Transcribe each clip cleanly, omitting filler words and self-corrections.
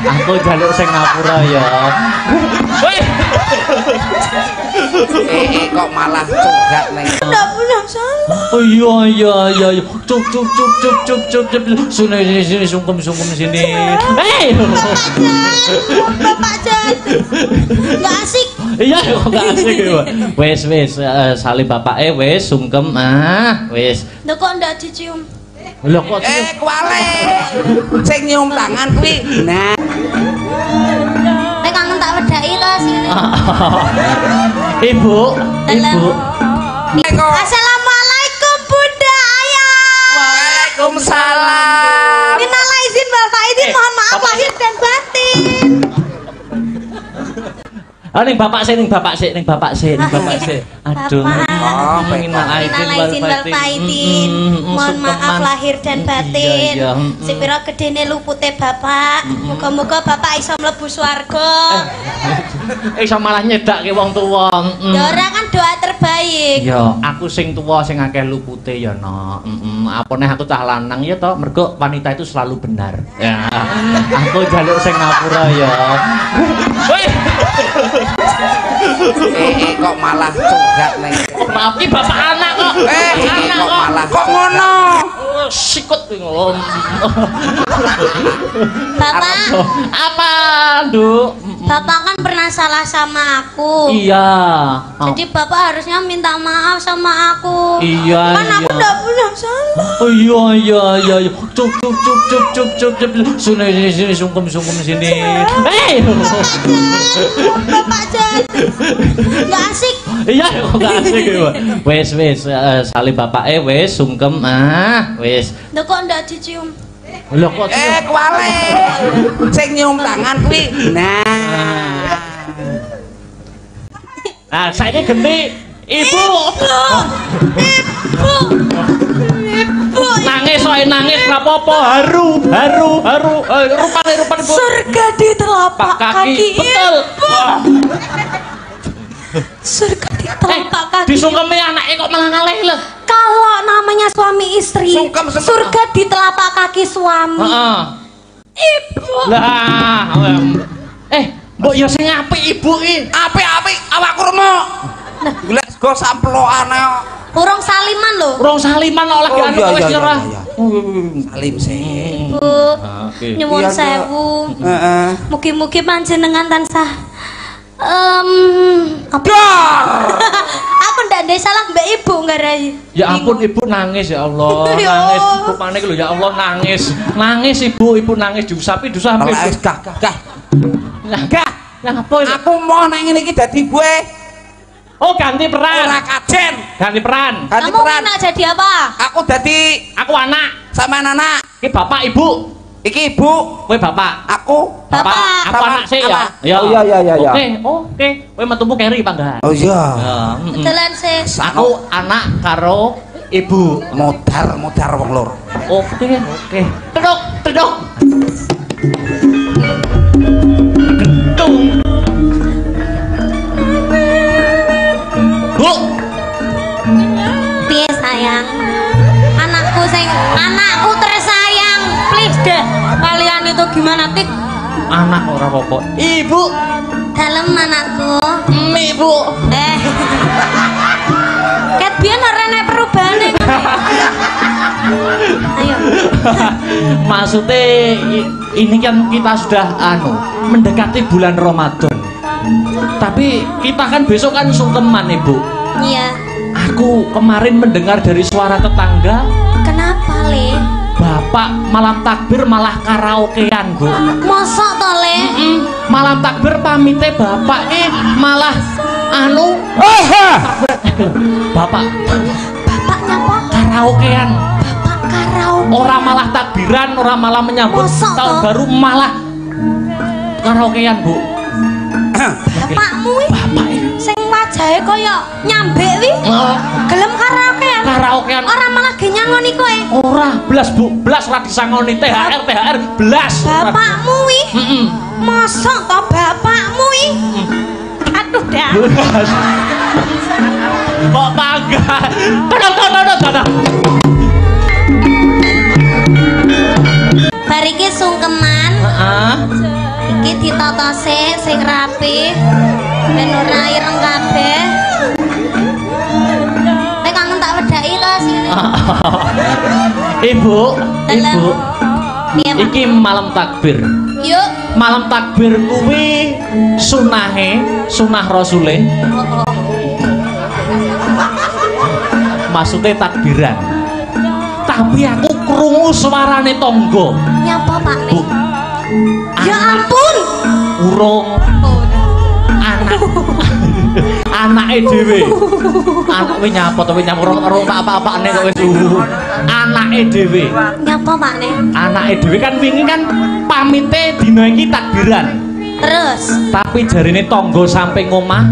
Aku jaluk sing ngapura ya. Kok malah curhat neng. Enggak punya salah. Oh iya. Cuk. Sini sungkem sini. Hei. Bapak Jan. Enggak asik. Iya kok enggak asik ya. Wes salim bapak wes sungkem wes. Lho kok ndak dicium? Lho kok Kuwale. Sing nyium tangan kuwi. Nah. Nek kangen tak wedaki to sini. Ibu. Assalamualaikum Bunda Ayah. Waalaikumsalam. Minal izin Bapak izin mohon maaf lahir dan batin. Ning bapak sih. Aduh. Minal izin wal faizin. Mohon maaf lahir dan batin. Sepira gedene lupute Bapak. Muga-muga Bapak iso mlebu swarga. Iso malah nyedakke wong tuwa. Ya ora kan doa terbaik. Ya, aku sing tuwa sing akeh lupute ya, Nok. Apane aku cah lanang ya toh, mergo wanita itu selalu benar. Ya. Aku jaluk sing ngapura ya. Kok malah curhat neng. Maaf ki bapak anak kok. Kok malah kok ngono. Sikut ngom. Bapak, apa, Nduk? Bapak kan pernah salah sama aku. Iya. Jadi Bapak harusnya minta maaf sama aku. Iya. Kan aku enggak punya salah. Oh iya. Cuk. Sini sungkem sini. Hei. Bapak Jan. Enggak asik. Iya kok enggak asik ya. Wes salim bapak wes sungkem wes. Lho kok ndak dicium? Lho kok Kuwale. Sing nyium tangan kuwi. Nah. Nah, saiki genti ibu. Nangis ora apa-apa, haru. Rupane ibu. Surga di telapak kaki. Betul. Surga di telapak kaki. Disungkemi anake kok malah ngalih lho. Kalau namanya suami istri, Sungkem. surga di telapak kaki suami. Heeh. Ibu. Lah, mbok ya sing apik ibu iki. Apik awakku remuk. Golek sego samplokane kok. Urung saliman lho. Urung saliman oleh anu wis nyerah. Salim sih. Ibu, nyuwun sewu. Heeh. Mugi-mugi panjenengan tansah aku ndak ada salah mbak ibu ngarai. Ya ampun ibu nangis ya Allah. Nangis ibu panik lho ya Allah nangis ibu nangis diusapi Gah. Lah apa itu? Aku mau nang ngene iki dadi gue. Oh ganti peran. Ora kajen. Ganti peran. Kamu nak jadi apa? Aku dadi Aku anak. sama anak. Iki bapak ibu. Iki ibu. Kowe bapak. Aku. Bapak. Aku anak sih ya. Ya. Oh iya. Oke. Kowe metumu keri panggahan. Oh iya. Betulan sih. Aku anak karo ibu. Modar wong loro. Oke. Tedok. Gentung. Bu. Piye sayang? Anakku tersayang. Please deh. Kalian itu gimana tik? Anak ora apa-apa. Ibu. Dalem anakku. Ibu. Ket biyen ora nek perubahane. Ayo. Maksudnya ini kan kita sudah mendekati bulan Ramadan. Tapi kita kan besok kan sungkeman ibu. Iya. Aku kemarin mendengar dari suara tetangga. Kenapa le? Bapak malam takbir malah karaokean bu. Mosok to le? Malam takbir pamite bapak malah Bapak nyapa? karaokean. Bapak karaoke. Orang malah takbiran, orang malah menyambut Mosok tahun toh? baru malah karaokean bu. Bapakmu Bapak sing wajahe kaya nyambek wi. Gelem karaokean. Karaokean. Ora malah ge nyangoni kowe. Ora belas bu, belas ora disangoni THR belas. Bapakmu wi. Mosok to bapakmu wi? Aduh dah. Kok bangga? Tadang. Bar iki sungkeman. ditata sing rapi ben ora ireng kabeh. Nek kangen tak wedaki to sini. Ibu, Ibu. Piye, Pak? Iki malam takbir. Yuk. Malam takbir kuwi sunah Rasule. Maksudnya takbiran. Tapi aku krungu suarane tangga. Nyapa Pak Bu. nih? Ya ampun. Urung anake dhewe. Anake nyapa to nyapa urung apa-apane kok wis anake dhewe. Nyapa Pak nih? Anake dhewe kan wingi kan pamite dina iki takbiran. Terus Tapi jarine tangga sampe ngomah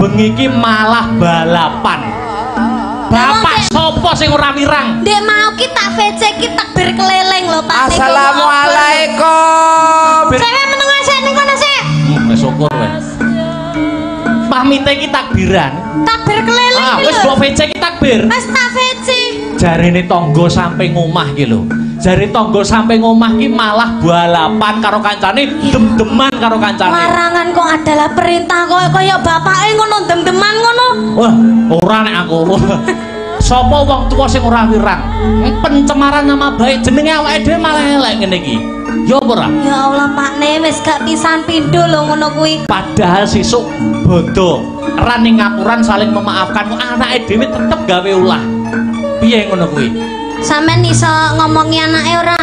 bengi iki malah balapan. Bapak sapa sing ora wirang? Ndek mau ki tak VC ki takbir keliling lho Pak. Assalamualaikum. Saya menengah sik ning kono sik. Wis syukur wis. Pamite iki takbiran. Takbir keliling Ah, ki wis lho. mbok VC iki takbir. Wis tak VC. Jarine tangga sampe ngomah ki lho. Jare tangga sampe ngomah ki malah balapan karo kancane, dem-deman karo kancane. Larangan kok adalah perintah kaya bapake ngono dem-deman ngono. Wah, ora nek aku. Sapa wong tuwa sing ora wirang? Pencemaran nama baik jenenge awake dhewe malah elek ngene iki. Ya apa ora? Ya Allah Pakne wis gak pisan pindho lho ngono kuwi. Padahal sesuk bodo ran ning ngapuran saling memaafkan kok anake dhewe tetep gawe ulah. Piye ngono kuwi? Sampeyan iso ngomongi anake ora?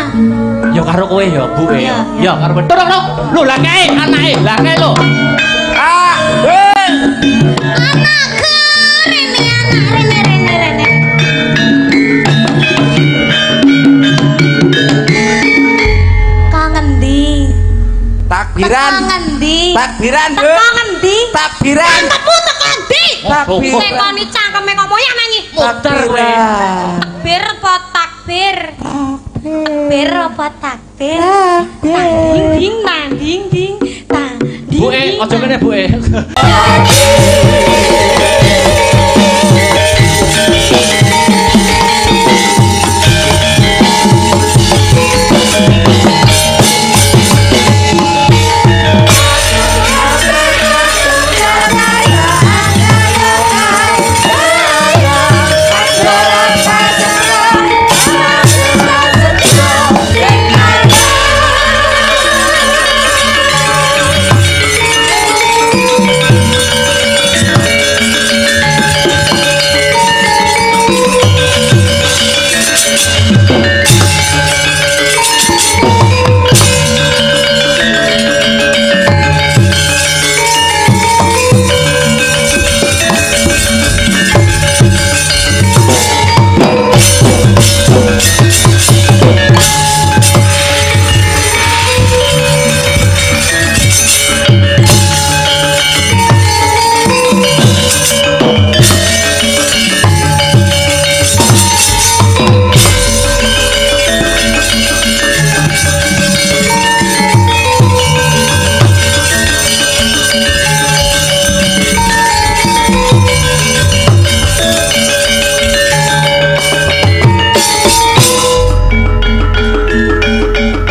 Ya karo kowe ya, Bu. Iya, Ya karo kowe. Turun. Lho lah kae anake, lah kae lho. Ah, Anakku rene rene. Kangen di. takbiran. Ngendi? Takbiran, Bu. Teko ngendi? Takbiran. Tepuk teko ndi? Takbir. Tekoni cangkeme ngomong ya nanyi. Muter kowe. Takbir apa takbir? Takbir apa takbir? Tanding ding tanding ding tanding. Bu aja kene Bu.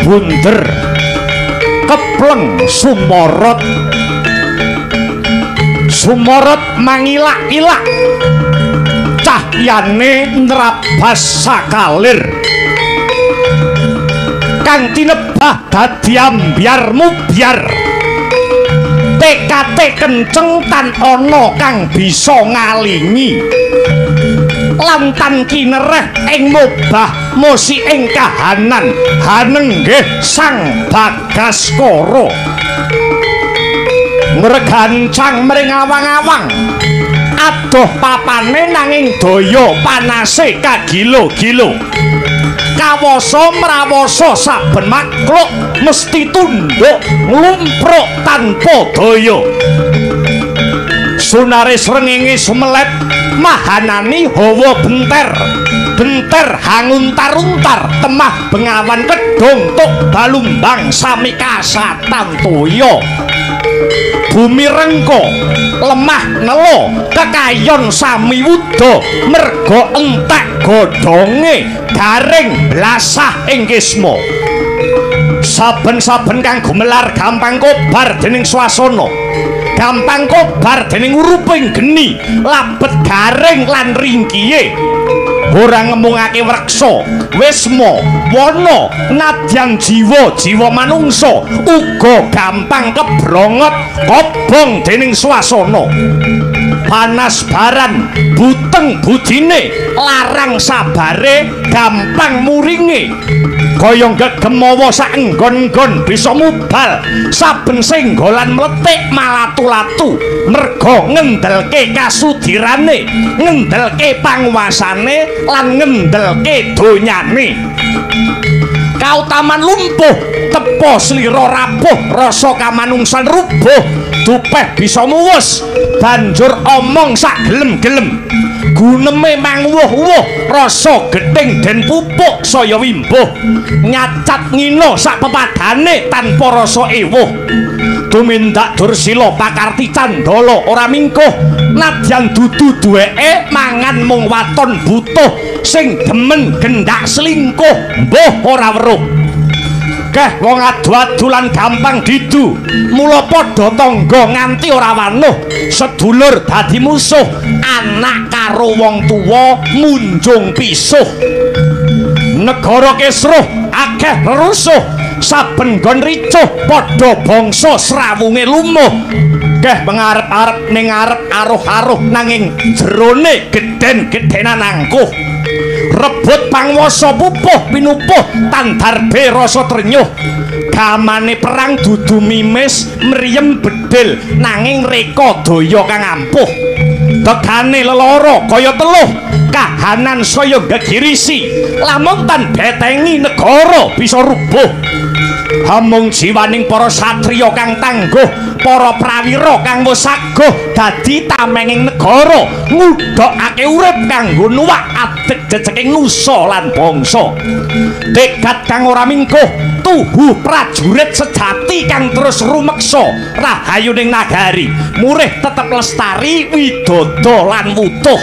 Bunder kepleng sumorot mangilak-ilak cahyane nrabas sakalir kang tinebah dadi ambyar mubyar tekate kenceng tan ana kang bisa ngalingi lantan kinereh ing mobah musi ing kahanan hanenggih sang Bagaskara ngregancang mring awang-awang adoh papane nanging daya panase kagilo-gilo kawasa mrawasa saben makhluk mesti tunduk nglumpruk tanpa daya sunare srengenge sumelet mahanani hawa benter hanguntar-untar temah bengawan kedhong tuk balumbang sami kasatan toya bumi rengko lemah nelo kekayon sami wuda merga entek godhonge garing blasah ing kisma saben-saben kang gumelar gampang kobar dening swasana, gampang kobar dening uruping geni, labet garing lan ringkiye. Ora ngemungake wreksa, wisma, wana, nadyan jiwa manungsa uga gampang kebrongot kobong dening swasana. Panas baran, buteng budine, larang sabare, gampang muringe. Kaya gegemawa sak enggon-enggon bisa mubal, saben senggolan mletik malatu-latu, merga ngendelke kasudirane, ngendelke panguwasane lan ngendelke donyane. Kautaman lumpuh, tepo slira rapuh, rasa kamanungsan rubuh, dupeh bisa muwus, banjur omong sak gelem-gelem. Guneme mangwuh-wuh, rasa gething den pupuk saya wimbuh, nyacat ngino sak pepadane tanpa rasa ewuh. Tumindak dursila pakarti candala ora mingkuh, nadyan dudu duweke mangan mung waton butuh, sing demen gendak selingkuh mbuh ora weruh. Keh wong adu-adu lan gampang didu, mula padha tangga nganti ora wanuh, sedulur dadi musuh, anak karo wong tuwa munjung pisuh. Negara kisruh akeh rerusuh, saben nggon ricuh padha bangsa srawunge lumuh. Keh mengarep-arep ning arep aruh-aruh nanging jerone gedhen-gedhenan angkuh. Rebut panguwasa pupuh pinupuh tandarbe rasa trenyuh. Gamane perang dudu mimis mriyem bedil nanging reka daya kang ampuh. Tegane lelara kaya teluh kahanan saya gegirisi, lamun tan betengi negara bisa rubuh. Hamung jiwaning para satriya kang tangguh, para prawira kang wis saguh dadi tamenging negara, ngudhokake urip kanggo nuwak adik jejeking nusa lan bangsa. Tekad kang ora mingkuh, tuhu prajurit sejati kang terus rumeksa rahayuning nagari, murih tetep lestari widodo lan wutuh.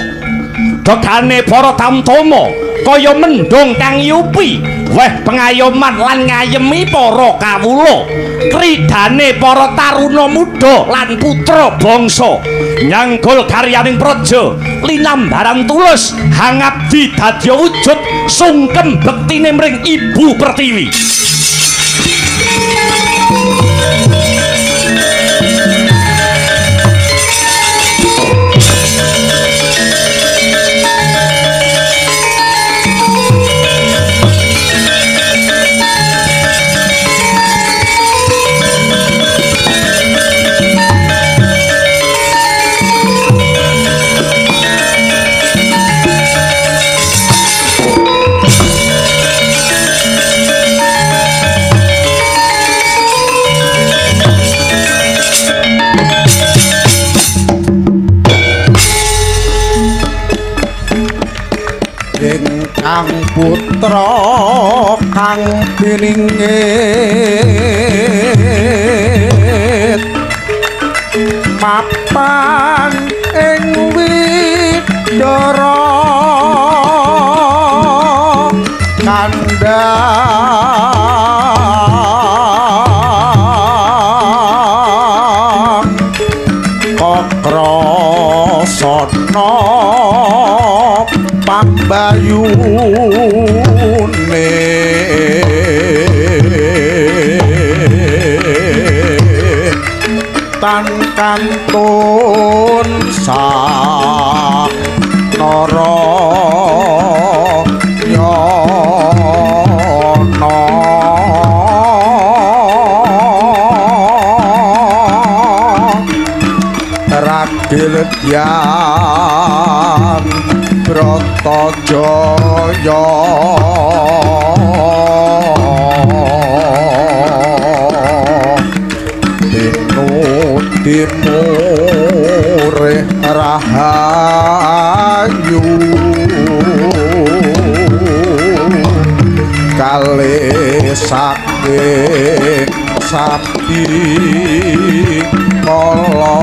Dogane para tamtama kaya mendung kang yupi, weh pengayoman lan ngayemi para kawula, kridane para taruna muda lan putra bangsa, nyanggul karyaning praja, linambaran tulus hangabdi dadya wujud, sungkem bektine mring Ibu Pertiwi. Kang putra kang piringit mapan ing widara kandhang kakrasana pambayune tan kantun sak nara nyana ragil dyang Bratajaya timure rahayu kalih saking sapi kala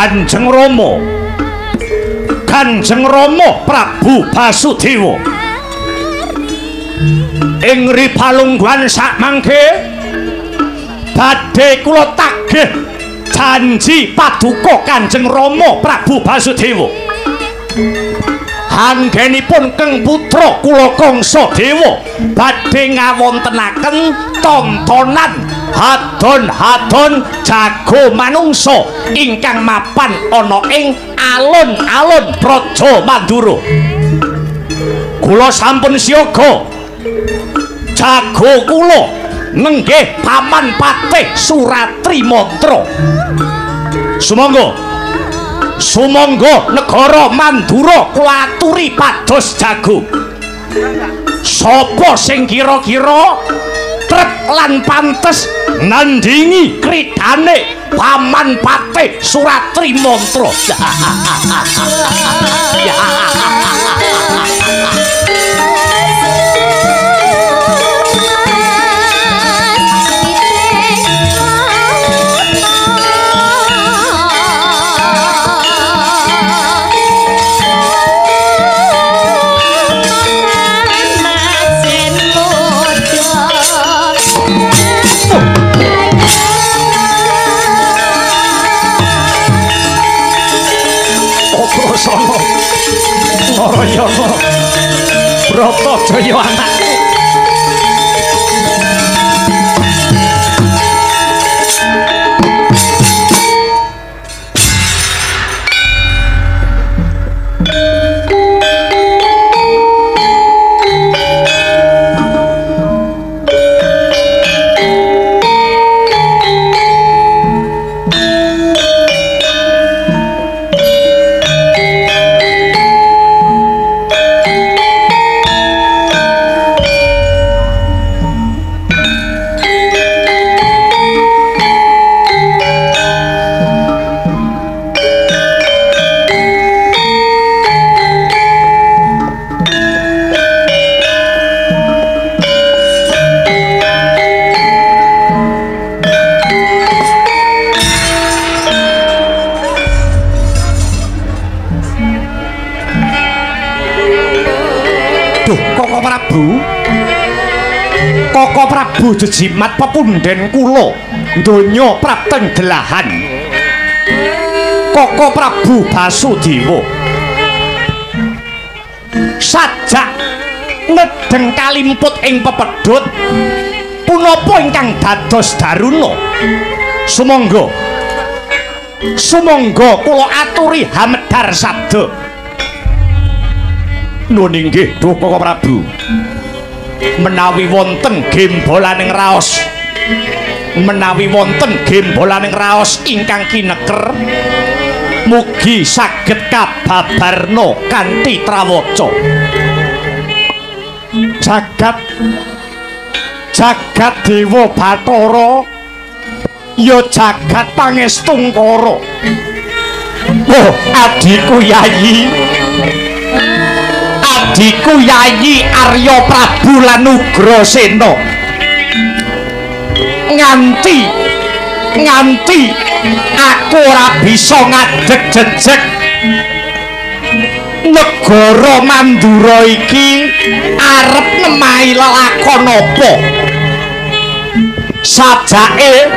Kanjeng Rama Prabu Basudewa ing ripalungguhan sakmangke badhe kula tagih janji paduka Kanjeng Rama Prabu Basudewa anggenipun Keng putra kula Kangsadewa badhe ngawontenaken tontonan hadon-hadon jago manungsa ingkang mapan ana ing alun-alun Praja Mandura. Kula sampun siaga jago kula nenggih Paman Patih Suratri Mantra. Sumangga negara Mandura kula aturi pados jago. Sapa sing kira-kira trep lan pantes nandingi kridane Paman Patih Suratri Mantra. Narayana Bratajaya anakku. Koko Prabu jejimat pepunden kula donya prapteng delahan. Koko Prabu Basudewa sajak nedeng kalimput ing pepedhut punapa ingkang dados daruna. Sumangga kula aturi hamedhar sabda. Nuwun inggih Duh Koko Prabu. Menawi wonten gembolaning raos ingkang kineker mugi saged kababarna kanthi trawaca. Jagat Dewa Bathara ya jagat pangestungkara. Oh adiku Yayi Arya Prabu lan Ugrasena nganti aku ora bisa ngadeg jejeg negara Mandura iki arep nemahi lelakon apa. Sajake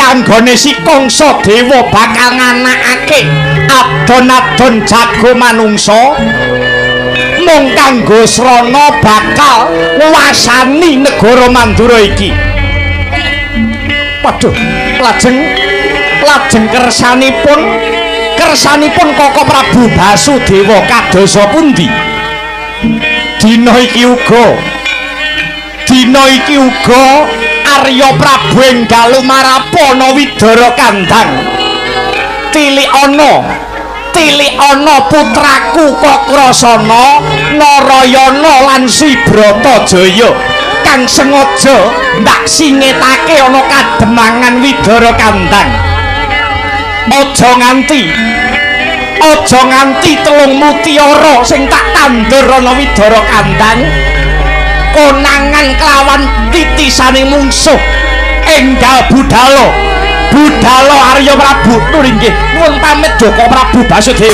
anggone si Kangsadewa bakal nganakake adon-adon jago manungsa mung kanggo srana bakal nguwasani negara Mandura iki. Waduh, lajeng kersanipun Koko Prabu Basudewa kadosa pundi? Dina iki uga Arya Prabu enggal marapana Widara Kandhang tilikana putraku Kakrasana Narayana lan Sibratajaya kang sengaja ndak singetake ana kademangan Widara Kandhang. Aja nganti telung mutiara sing tak tandur ana Widara Kandhang konangan kelawan titisaning mungsuh enggal budhalo Budhalo Arya Prabu nuringgih nuwun pamit Jaka Prabu Basudewa.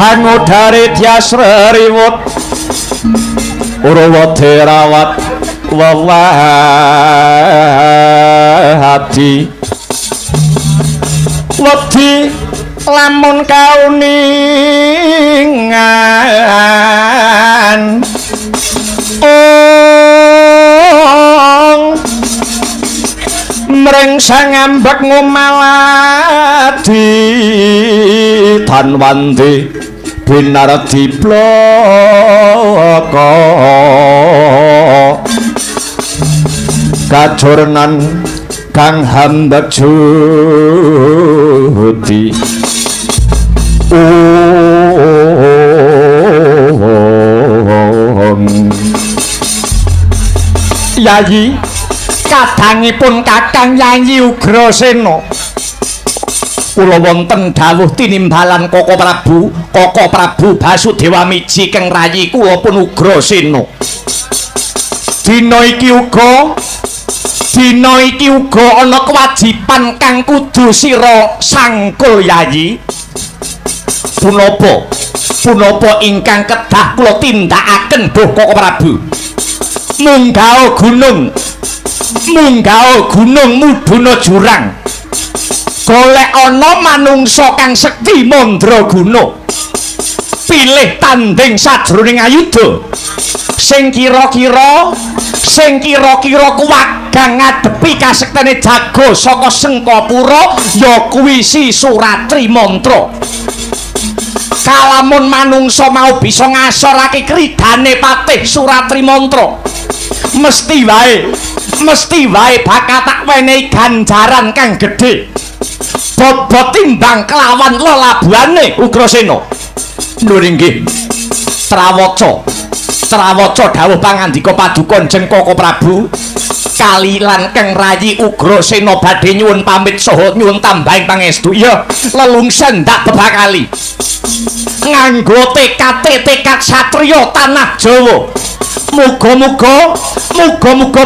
Hangodare Dyasreriwut Urawa Derawat Wawahati wedi lamun kauningan mring sang ambek ngumaladi Tanwandi binar diploko kajurnan kang hamba judi Yayi kadangipun Kakang Yayi Ugrasena kula wonten dawuh tinimbalan Koko Prabu Basudewa miji keng rayi kula pun Ugrasena. Dina iki uga ana kewajiban kang kudu sira sangkul Yayi. Punapa ingkang kedah kula tindakaken Duh Koko Prabu. Munggah gunung mudhuna jurang. Golek ana manungsa kang sekti mandraguna. Pilih tanding sajroning ayuda. Sing kira-kira kuwagang ngadepi kasektene jago saka Sengkapura ya kuwi si Suratri Mantra. Kalamun manungsa mau bisa ngasorake kridane patih Suratri Mantra, mesti wae bakal tak wenehi ganjaran kang gedhe. Bobot timbang kelawan lelabuhane Ugrasena. Nuringgih Trawaca dawuh pangandika paduka Jeng Koko Prabu kalilan keng rayi Ugrasena badhe nyuwun pamit saha nyuwun tambahing pangestu. Ya lelungsen ndak bebakali nganggo tekad satriya tanah Jawa. Muga-muga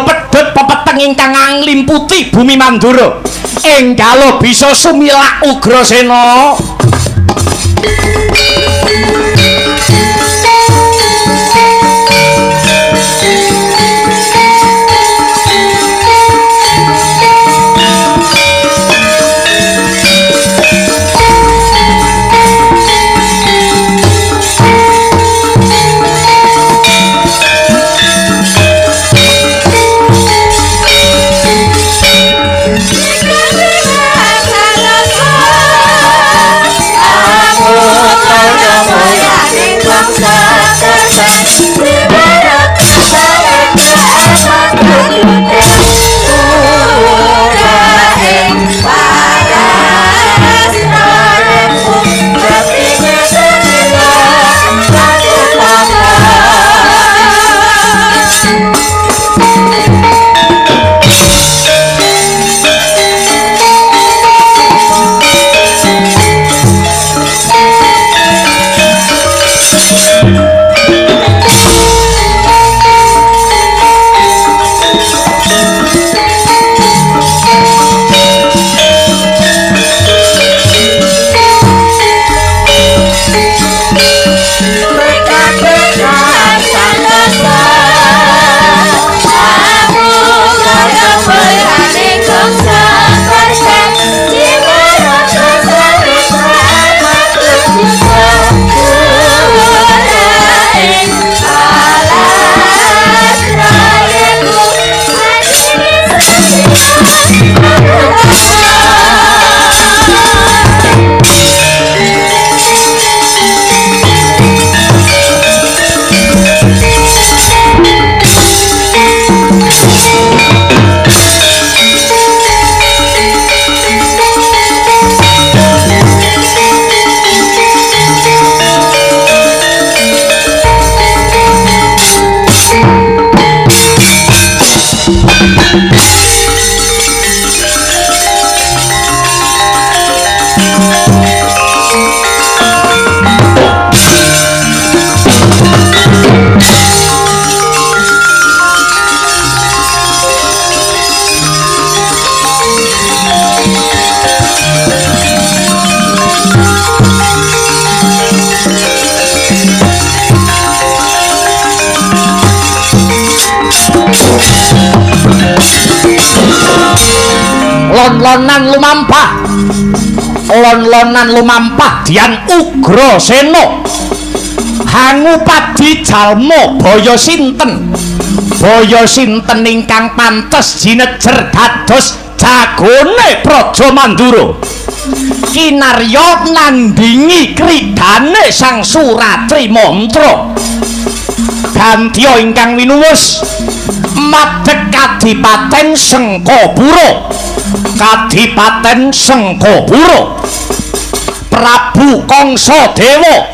pedhet pepeteng ingkang nglimputi bumi Mandura enggalo bisa sumilak Ugrasena. lon-lonan lumampah Dian Ugrasena hangupadi jalma baya sinten ingkang pantes jinejer dados jagone Praja Mandura kinarya nandingi kridane Sang Suratri Mantra Gantya ingkang winuwus madheg Kadipaten Sengkapura Prabu Kangsadewa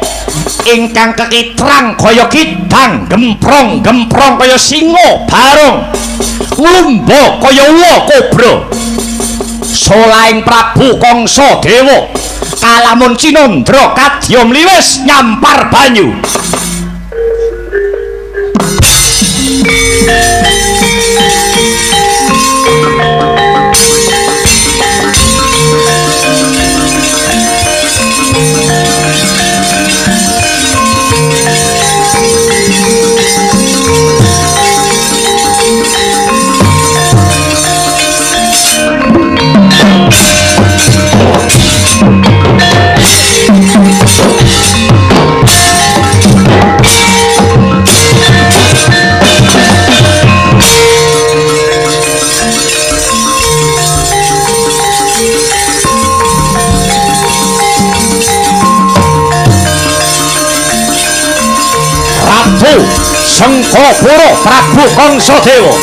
ingkang kekitrang kaya kidang gemprong-gemprong kaya singa barong ngumba kaya uwa kobra solaing Prabu Kangsadewa kalamun cinandra kadya mliwis nyampar banyu Sengkapura Prabu Kangsadewa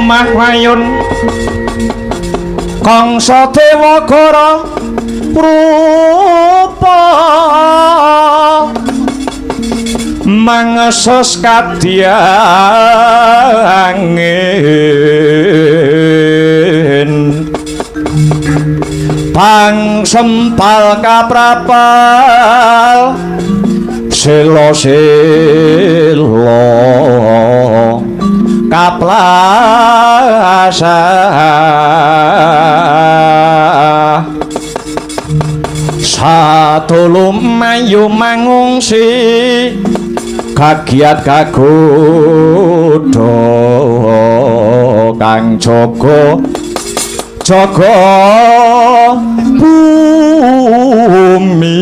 omah wayun Kangsa dewa gora rupa mangesos kadyangen pang sempal kaprapal selo-selo kaplasa satulum mayu mangungsi kagiat kagodha kang jaga bumi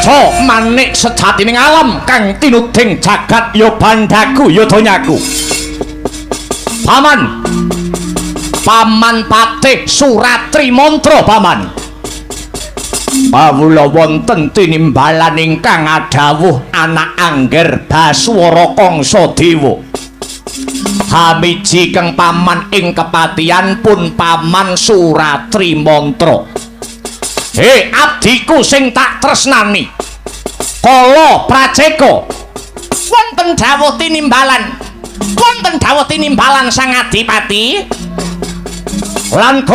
reca manik sejatining alam kang tinuding jagat ya bandhaku ya donyaku Paman Patih Suratri Mantra paman Pawula wonten tinimbalan ingkang adhawuh anak angger Baswara Kangsadewa hamiji keng paman ing kepatian pun Paman Suratri Mantra abdiku sing tak tresnani Kala Prajeka wonten dawuh tinimbalan sang adipati lan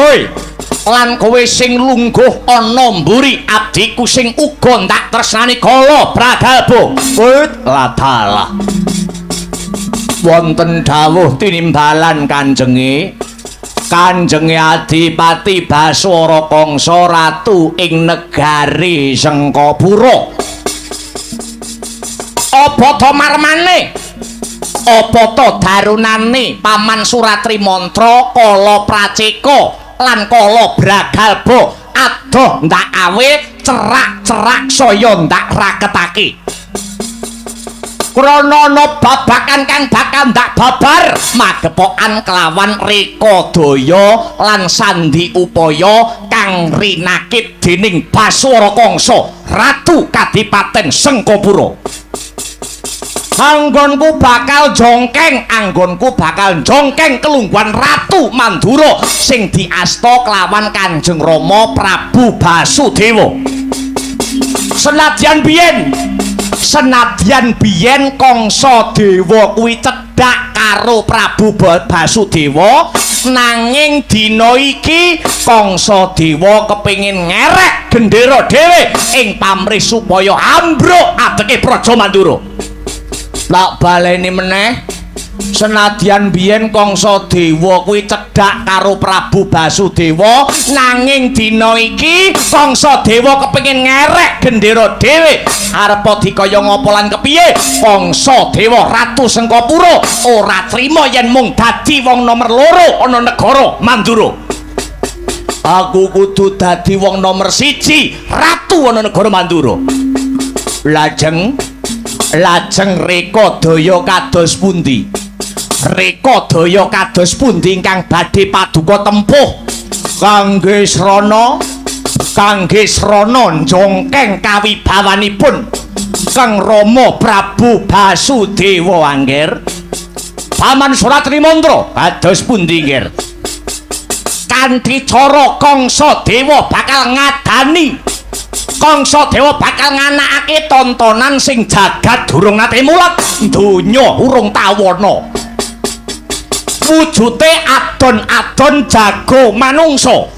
kowe sing lungguh ana mburi abdiku sing uga tak tresnani Kala Pragalba ladalah wonten dawuh tinimbalan kanjenge Adipati Baswara Kangsa Ratu ing negari Sengkapura apa to marmane apa to darunane Paman Suratri Mantra Kala Praceka lan Kala Bragalba adoh ndak awe cerak-cerak saya ndak raketake krana ana babakan kang bakal ndak babar magepokan kelawan reka daya lan sandi upaya kang rinakit dening Baswara Kangsa Ratu Kadipaten Sengkapura anggonku bakal jongkeng kelungguhan Ratu Mandura sing diasta kelawan Kanjeng Rama Prabu Basudewa senadyan biyen Kangsadewa kuwi cedhak karo Prabu Basudewa nanging dina iki Kangsadewa kepengin ngerek gendera dhewe ing pamrih supaya ambruk adeke Praja Mandura tak baleni meneh senadyan biyen Kangsadewa kuwi cedhak karo Prabu Basudewa nanging dina iki Kangsadewa kepengin ngerek gendera dhewe arep dikaya ngapa lan kepiye Kangsadewa Ratu Sengkapura ora trima yen mung dadi wong nomor 2 ana negara Mandura aku kudu dadi wong nomor 1 ratu ana negara Mandura lajeng reka daya kados pundi ingkang badhe paduka tempuh kangge srana njongkeng kawibawanipun Kang Rama Prabu Basudewa angger Paman Suratri Mantra kados pundi nggih kanthi cara Kangsadewa bakal ngadani Kangsadewa bakal nganakake tontonan sing jagat durung nate mulat donya urung tawana wujute adon-adon jago manungsa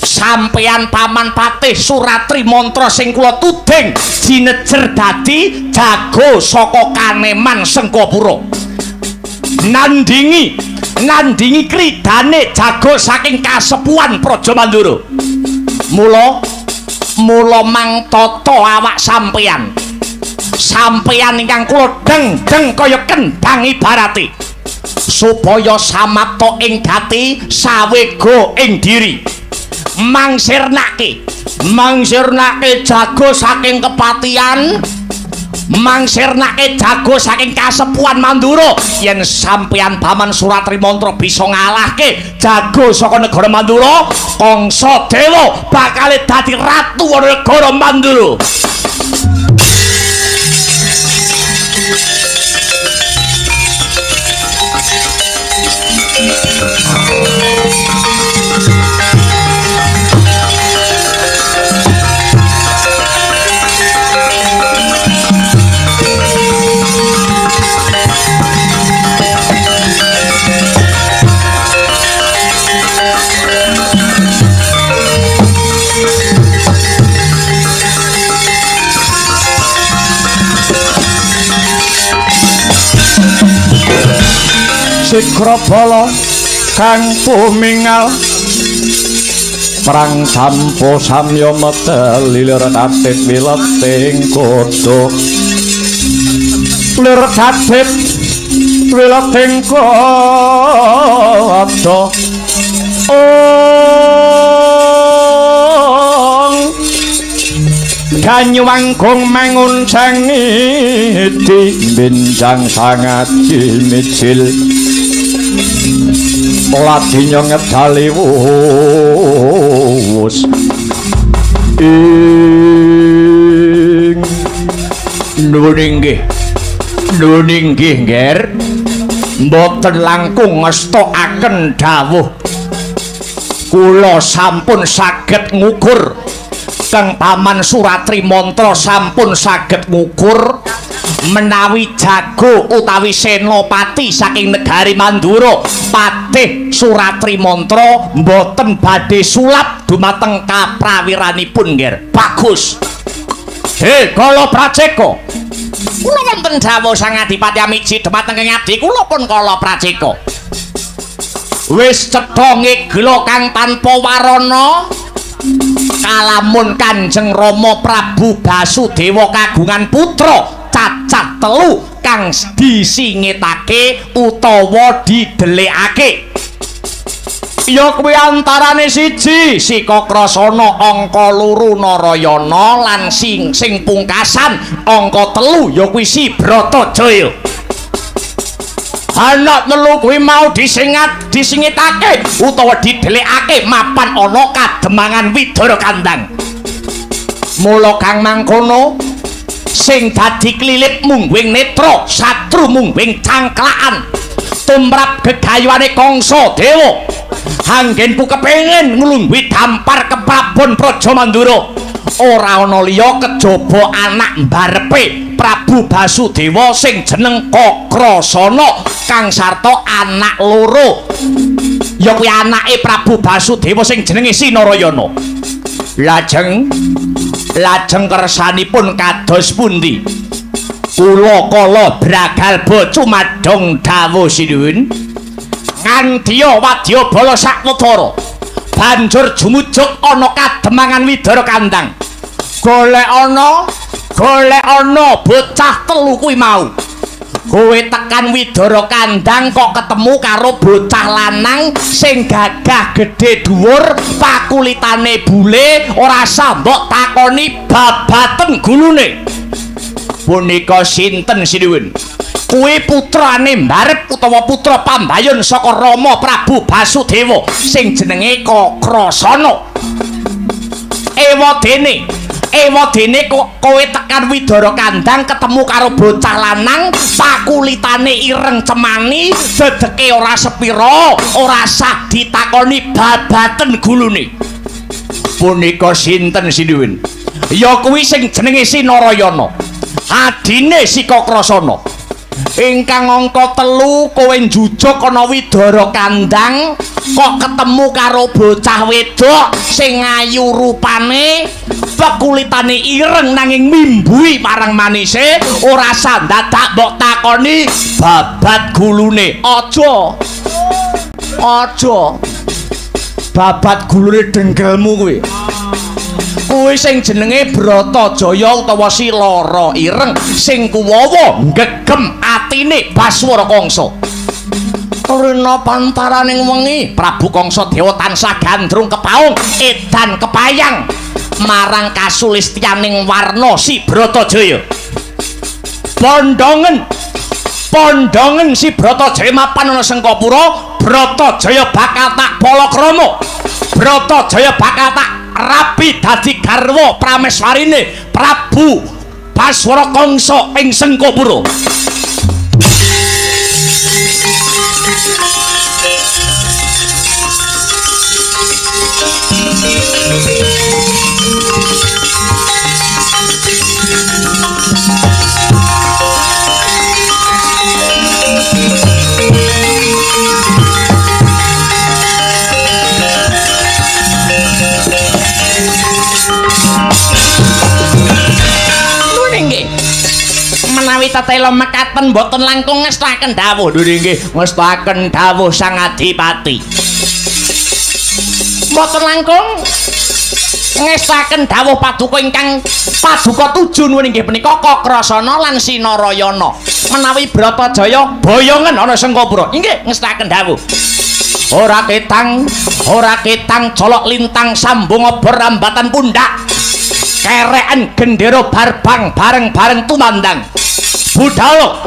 sampeyan Paman Patih Suratri Mantra sing kula tuding jinejer dadi jago saka Kaneman Sengkapura nandingi kridane jago saking kasepuhan Praja Mandura mula mangtata awak sampeyan ingkang kula deng kaya kendhang ibarate supaya samapta ing gati sawega ing diri mangsirnake jago saking kepatian mangsirnake jago saking kasepuhan Mandura yen sampeyan Paman Suratri Mantra bisa ngalahke jago saka negara Mandura Kangsadewa bakal dadi ratu negara Mandura Sikrabala kang pumingal perang sampo samya medal lilir katit wileting kodhok lilir katit wileting kodhok Ganyuwangkung manguncang di binjang sangat cimicil Ladinya ngedali wus ing nuninggih nger mboten langkung ngestokaken dawuh kula sampun saged ngukur kang Paman Suratri Mantra sampun saged ngukur menawi jago utawi senopati saking negari Mandura Patih Suratri Mantra mboten badhe sulap dumateng kaprawiranipun nggih. Bagus. He Kala Praceka. Kula wonten dawuh Sang Adipati Amiji dumateng ing abdi kula pun Kala Praceka. Wis cetha ngegla kang tanpa warana kalamun Kanjeng Rama Prabu Basudewa kagungan putra cacah 3 kang disingitake utawa didelikake ya kuwi antarane 1 Sikakrasana angka 2 Narayana lan sing pungkasan angka 3 ya kuwi si Bratajaya anak 3 kuwi mau disingitake utawa didelikake mapan ana kademangan Widara Kandang mula kang mangkono sing dadi klilit mungguing netra satru mungguing cangklakan tumrap gegayuane Kangsa Dewa anggenku kepengin nglungguhi dampar keprabon Praja Mandura ora ana liya kejaba anak mbarepe Prabu Basudewa sing jeneng Kakrasana kang sarta anak 2 ya kuwi anake Prabu Basudewa sing jenenge Sinarayana lajeng kersanipun kados pundi kula Kala Bragalba cumadong dawuh sinuwun ngandya wadyabala sakwetara banjur jumujuk ana kademangan Widara Kandang golek ana bocah 3 kuwi mau kowe tekan Widara Kandang kok ketemu karo bocah lanang sing gagah gedhe dhuwur pakulitane bule ora sah mbok takoni babaten gulune punika sinten sinuwun kuwi putrane mbarep utawa putra pambayun saka Rama Prabu Basudewa sing jenenge Kakrasana ewadene kowe tekan Widara Kandang ketemu karo bocah lanang pakulitane ireng cemani dedeke ora sepira ora sah ditakoni babaten gulune punika sinten sinuwun ya kuwi sing jenenge Sinarayana adine Sikakrasana ingkang angka 3 kowe njujuk ana Widara Kandang kok ketemu karo bocah wedok sing ayu rupane pakulitane ireng nanging mimbui parang manise ora sandadak mbok takoni babat gulune aja babat gulune dengkelmu kuwi sing jenenge Bratajaya utawa si lara ireng sing kuwawa gegem atine Baswara Kangsa rena pantaraning wengi Prabu Kangsa Dewa tansah gandrung kepaung edan kepayang marang kasulistyaning warna si Bratajaya pondongen si Bratajaya mapan ana Sengkapura Bratajaya bakal tak palakrama Bratajaya bakal tak rabi dadi garwa prameswarine Prabu Baswara Kangsa ing Sengkapura. Menawi tetela mekaten boten langkung ngestaken dawuh. Nggih, ngestaken dawuh Sang Adipati. Boten langkung ngestaken dawuh paduka ingkang paduka tuju nggih punika Kakrasana lan Sinarayana. Menawi Bratajaya boyongen ana Sengkapura. Nggih, ngestaken dawuh. Ora ketang colok lintang sambung obor rambatan pundak. Kereken gendera barbang bareng-bareng tumandang. Budhalo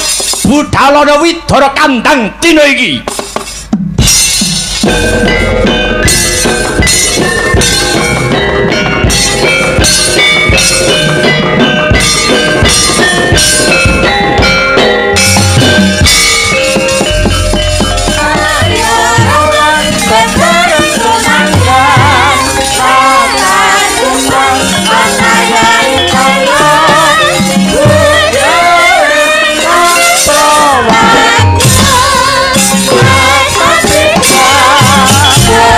Widara kandhang dina iki. Oh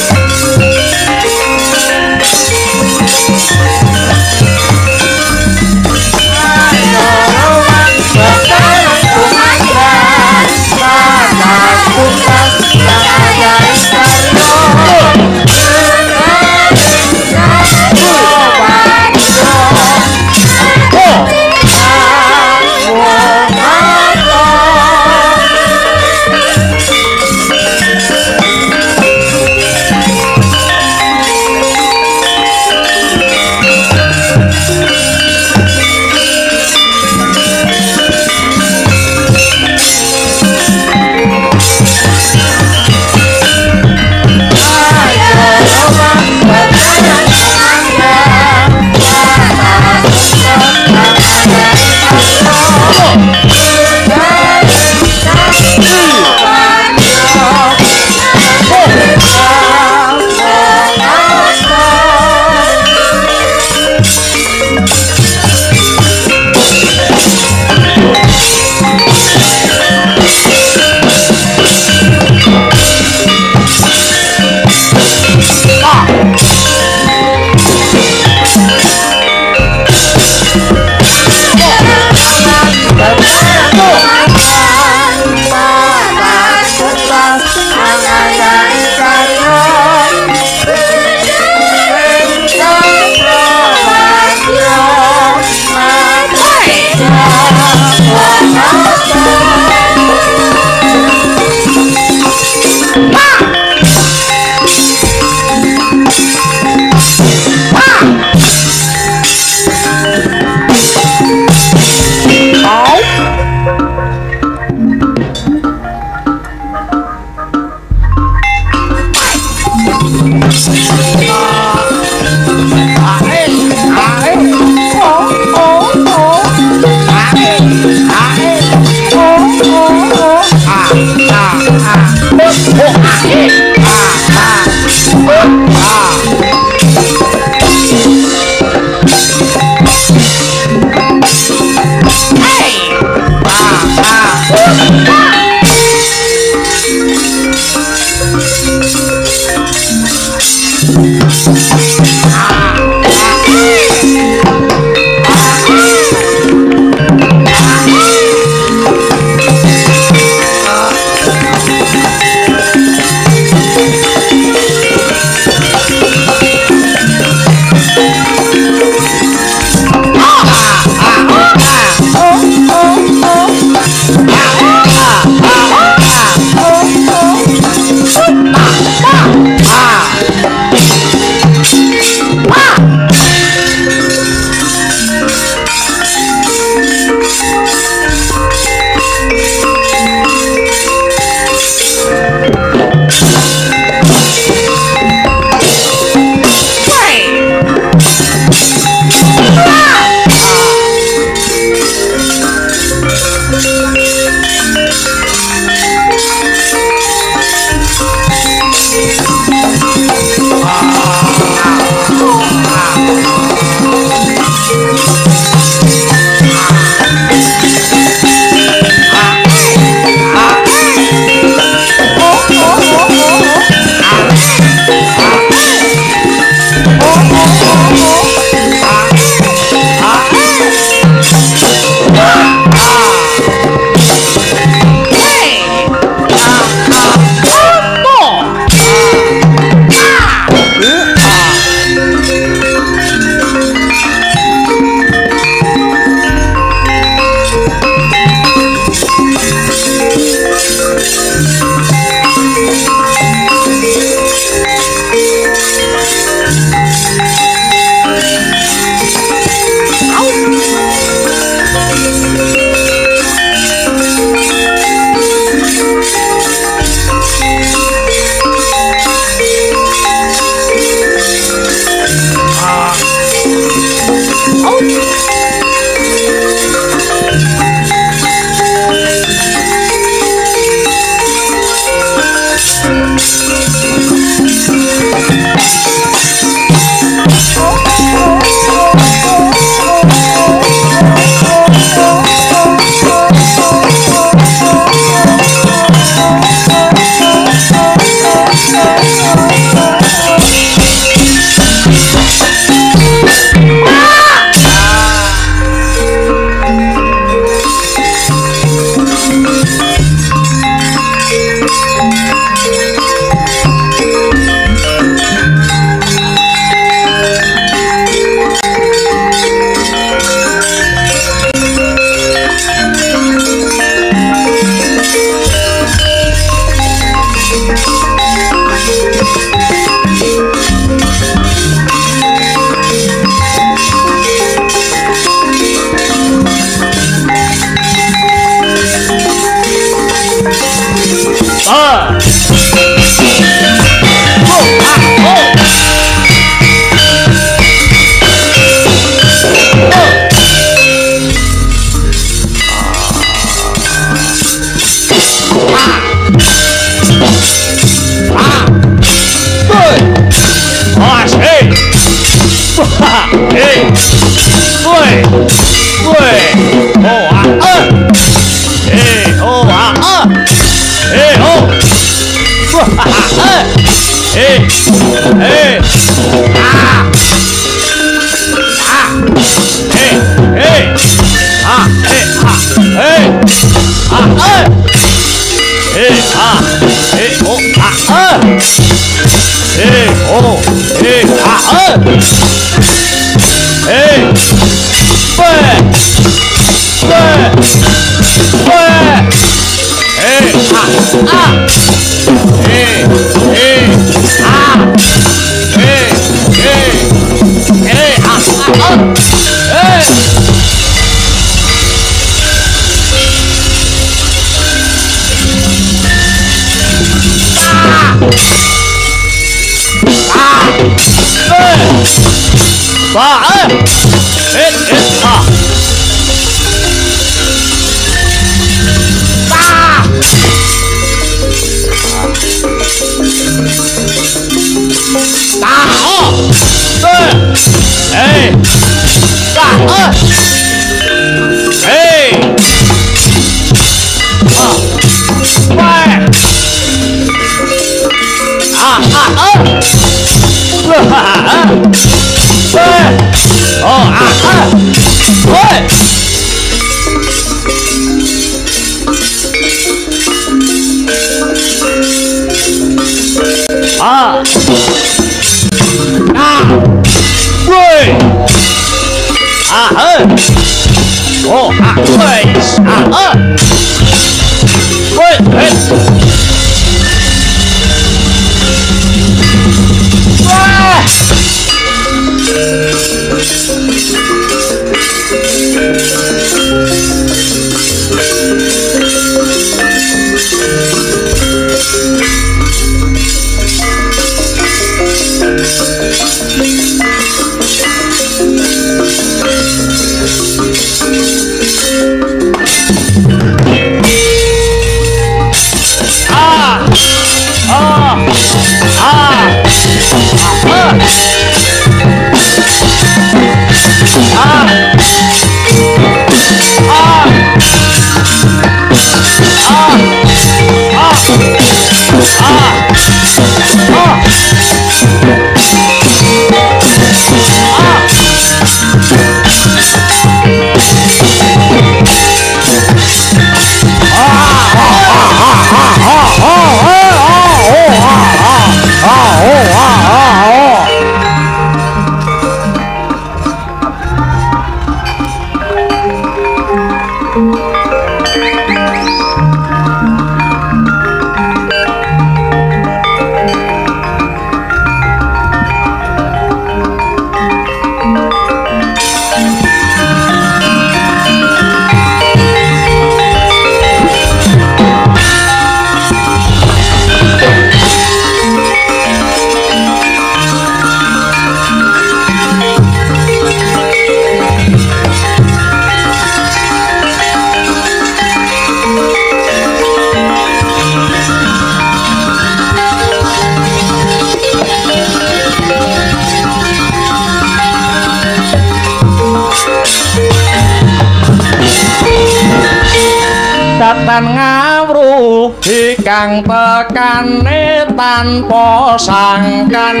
Datan ngawruhi kang tekane tanpa sangkan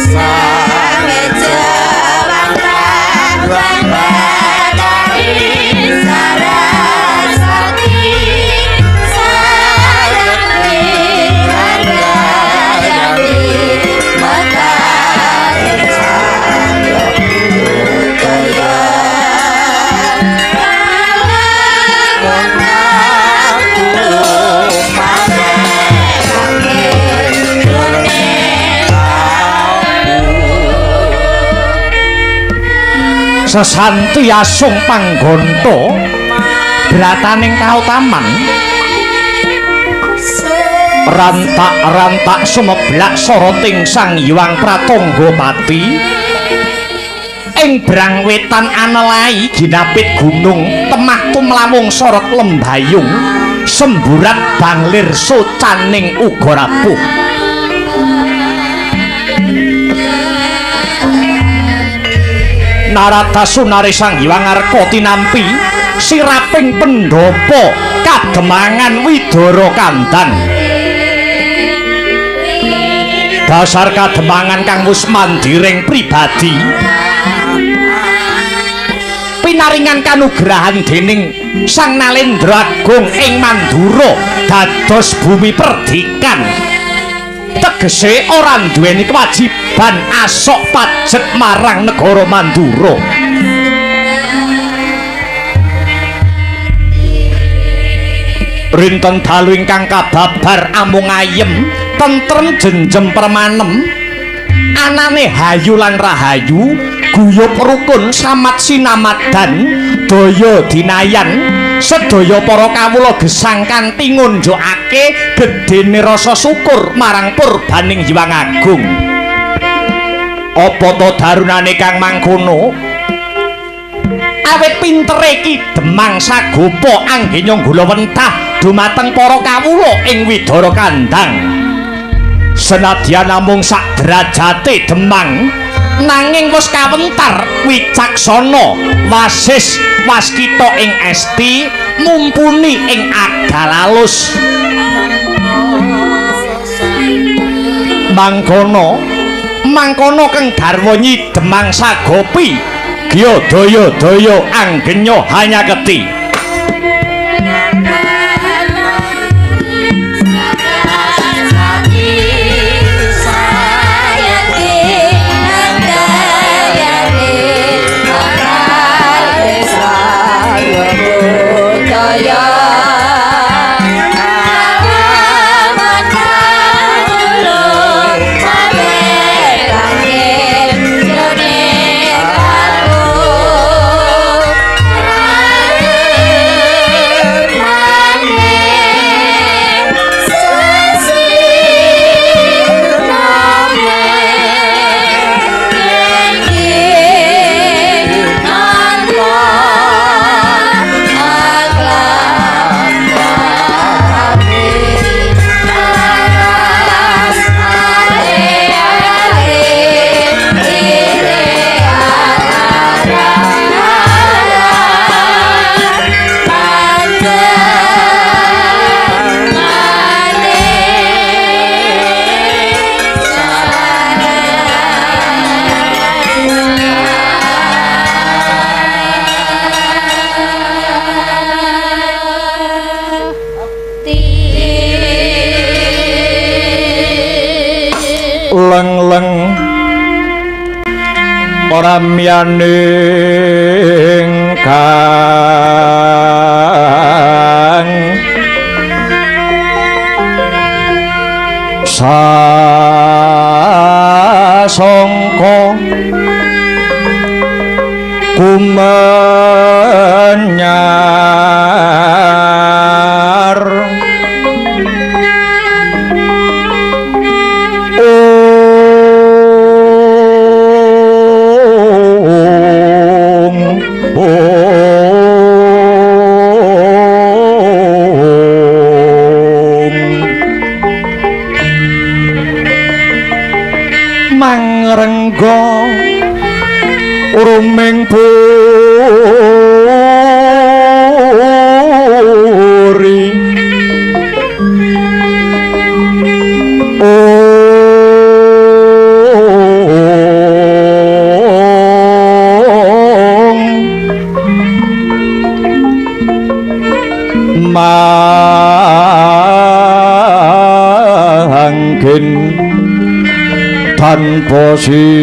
saweja wangkang dari sarasati sayangni handayani mekar cahya budaya sesanti asung panggonto brataning kautaman rantak-rantak sumeblak soroting Sang Hyang Pratonggopati ing brang wetan anelai ginapit gunung temah tumlawung sorot lembayung semburat banglir socaning uga rapuh narata sunari Sang Hyang Arka tinampi siraping pendopo kademangan widara kandhan Dasar kademangan kang wis mandiring pribadi pinaringan kanugrahan dening Sang Nalendra Agung ing Mandura dados bumi perdikan tegese ora duweni kewajiban asok pajet marang negara Mandura. Rinten dalu ingkang kababar amung ayem tentrem jenjem permanem anane hayu lan rahayu guyub rukun samat sinamadan daya dinayan sedaya para kawula gesang kanthi ngunjukake gedene rasa syukur marang purbaning Hyang Agung. Apa to darunane kang mangkono awit pintere Ki Demang Sagopa anggenya nggulawentah dumateng para kawula ing Widara Kandhang. Senadyan namung sak derajate Demang nanging wis kawentar wicaksana wasis waskita ing esti mumpuni ing agalalus. Mangkono kang garwa Nyi Demang Sagopi Gya daya-daya anggenya hanya keti. Leng-leng ora miyaning kang sasangka kumenyar mangrengga ruming puri mangkin tanpa siring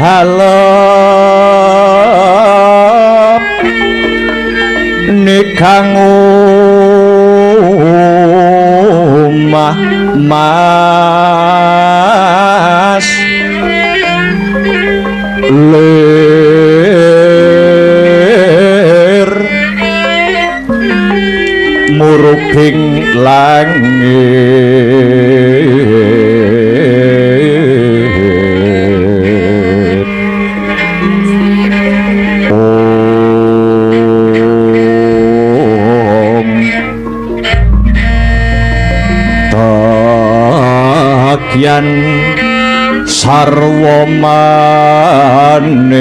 halap nikang omah mas muruging langit takyan sarwa manik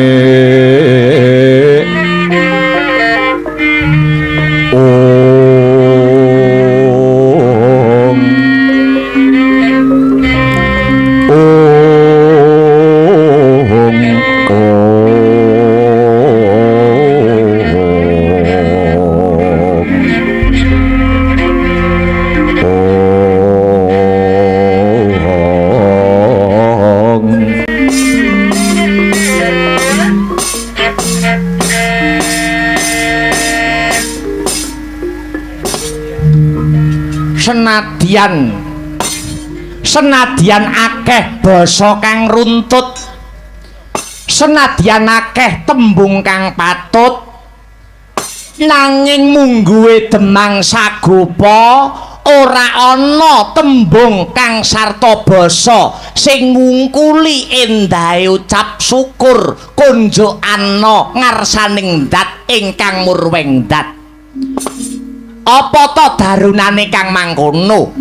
senadyan akeh basa kang runtut, senadyan akeh tembung kang patut, nanging mungguhe Demang Sagopa ora ana tembung kang sarta basa sing ngungkuli endahe ucap syukur kunjukana ngarsaning dat ingkang murweng dat. Apa to darunane kang mangkono?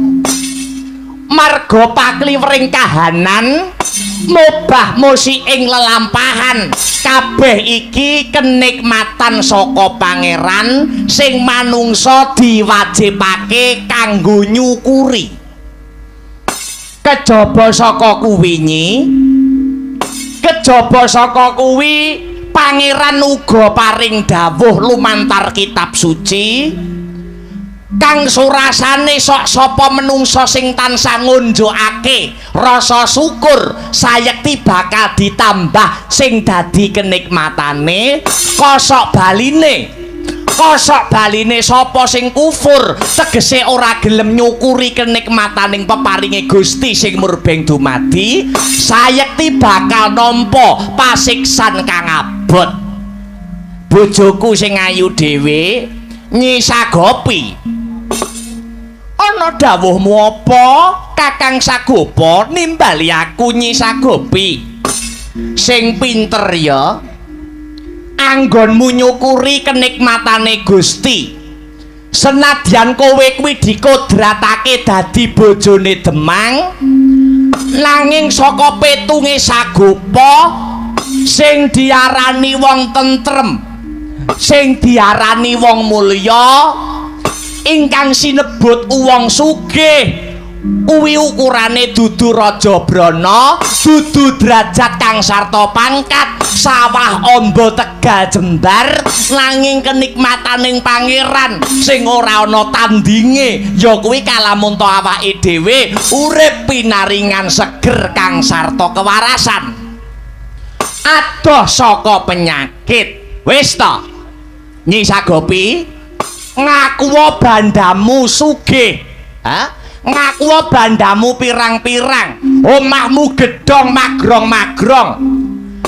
Marga pakliwering kahanan mubah musi ing lelampahan, kabeh iki kenikmatan saka pangeran sing manungsa diwajibake kanggo nyukuri. Kejaba saka kuwi pangeran uga paring dawuh lumantar kitab suci kang surasane sok sapa menungsa sing tansah ngunjukake rasa syukur sayekti bakal ditambah sing dadi kenikmatane. Kosok baline sapa sing kufur tegese ora gelem nyukuri kenikmataning peparinge Gusti sing murbeng dumadi, sayekti bakal nampa pasiksan kang abot. Bojoku sing ayu dhewe Nyi Sagopi, ana dawuhmu apa Kakang Sagopa nimbali aku Nyi Sagopi? Sing pinter ya, anggonmu nyukuri kenikmatane Gusti. Senadyan kowe kuwi dikodratake dadi bojone Demang, nanging saka petunge Sagopa sing diarani wong tentrem, sing diarani wong mulya, ingkang sinebut wong sugih, kuwi ukurane dudu raja brana, dudu derajat kang sarta pangkat, sawah amba tegal jembar, nanging kenikmataning pangeran sing ora ana tandinge ya kuwi kalamun to awake dhewe urip pinaringan seger kang sarta kewarasan, adoh saka penyakit. Wis ta Nyi Sagopi, ngakuwa bandamu sugih, ngakuwa bandamu pirang-pirang, omahmu gedhong magrong-magrong,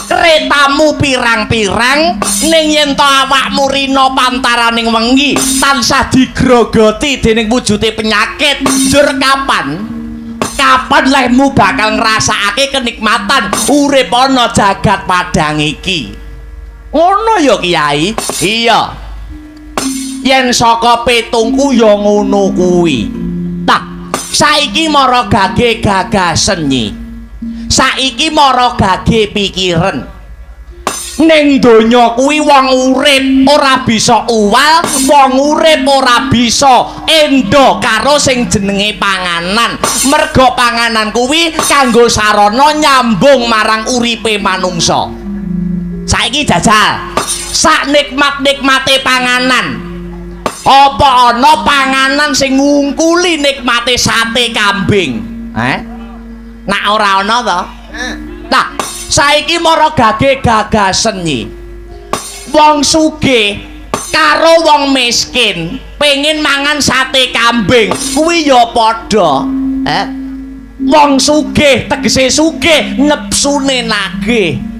keretamu pirang-pirang, ning yen to awakmu rina pantaraning wengi tansah digrogoti dening wujude penyakit, njur kapan lehmu bakal ngrasakake kenikmatan urip ana jagat padang iki? Ngono ya Kiai? Iya, yen saka petungku ya ngono kuwi. Tak saiki mara gage gagasen Nyi, saiki mara gage pikiran. Ning donya kuwi wong urip ora bisa uwal, wong urip ora bisa endo karo sing jenenge panganan. Merga panganan kuwi kanggo sarana nyambung marang uripe manungsa. Saiki jajal sak nikmat-nikmate panganan, apa ana panganan sing ngungkuli nikmate sate kambing? Nak ora ana to? Nah, saiki mara gage gagasen Nyi. Wong sugih karo wong miskin pengen mangan sate kambing kuwi ya padha. Wong sugih tegese sugih nepsune nagih.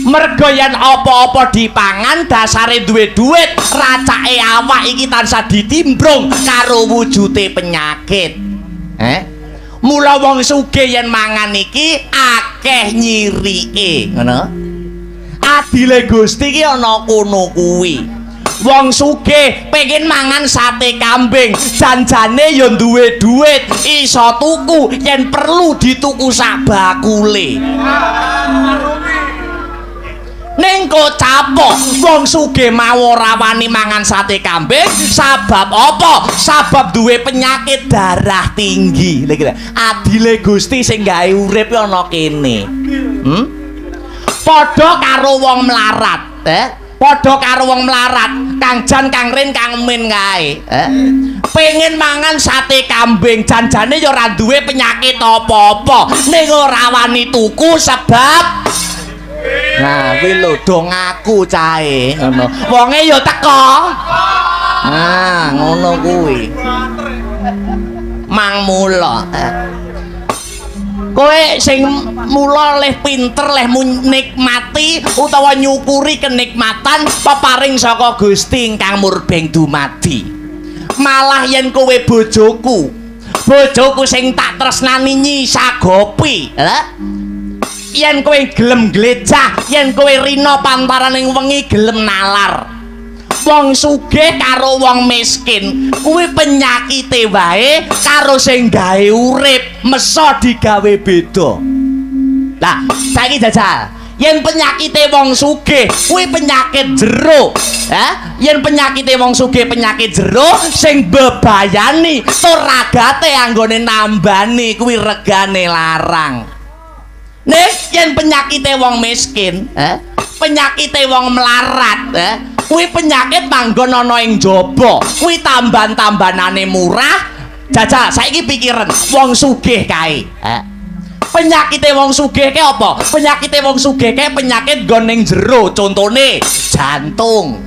Merga yen apa-apa dipangan dasare duwe duit, racake awak iki tansah ditimbrung karo wujude penyakit. Mula wong sugih yen mangan iki akeh nyirike, ngono. Adile Gusti iki ana kono kuwi. Wong sugih pengen mangan sate kambing, janjane ya duwe duit, iso tuku yen perlu dituku sak bakule. ning kocapok wong sugih mau ora wani mangan sate kambing sabab apa? Sabab duwe penyakit darah tinggi. Lha iki adile Gusti sing gawe urip ana kene. Padha karo wong melarat, padha karo wong melarat, Kang Jan, Kang Rin, Kang Min kae. Pengen mangan sate kambing, janjane ya ora duwe penyakit apa-apa, ning ora wani tuku sebab nah, kuwi lho do ngaku cahe ngono. Wonge ya teko. Nah, ngono kuwi. Mang mula. Kowe sing mula leh pinter leh nikmati utawa nyukuri kenikmatan peparing saka Gusti ingkang murbeng dumadi. Malah yen kowe bojoku sing tak tresnani nyisagopi, yen kowe gelem glejah, yen kowe rina pantaraning wengi gelem nalar. Wong sugih karo wong miskin kuwi penyakite wae karo sing gawe urip mesa digawe beda. Lah, saiki jajal. Yen penyakite wong sugih kuwi penyakit jero. Yen penyakite wong sugih penyakit jero sing bebayani tur ragate anggone nambani kuwi regane larang. Nek yen penyakite wong miskin, penyakite wong melarat, kuwi penyakit manggon ana ing jaba, kuwi tamban-tambanane murah. Jajal saiki pikiran wong sugih kae. Penyakite wong sugih ke apa? Penyakite wong sugih ke penyakit nggon ning jero, contone jantung,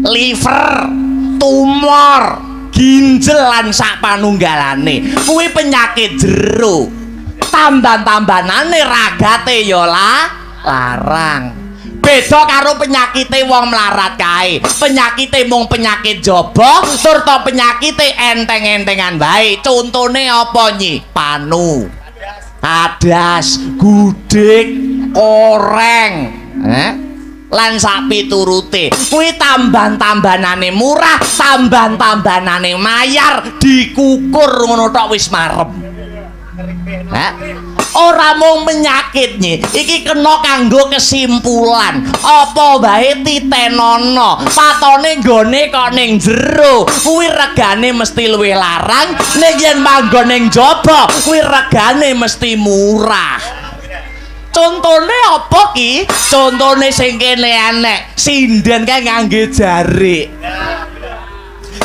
liver, tumor, ginjel lan sak panunggalane. Kuwi penyakit jero. Tamban-tambanane ragate ya larang. Beda karo penyakite wong melarat kae. Penyakite mung penyakit jaba, tur ta penyakite enteng-entengan wae. Contone apa nyi? Panu, adas, gudik, koreng, lan sak piturute. Kuwi tamban-tambanane murah, tamban-tambanane mayar, dikukur ngono tok wis marem. Ora mung penyakitnya iki kena kanggo kesimpulan apa wae titenono patone nggone kok ning jero kuwi regane mesti luwih larang, nek yen manggon ning jaba kuwi regane mesti murah. Contone apa ki? Contone sing kene enek sinden kae ngangge jarik.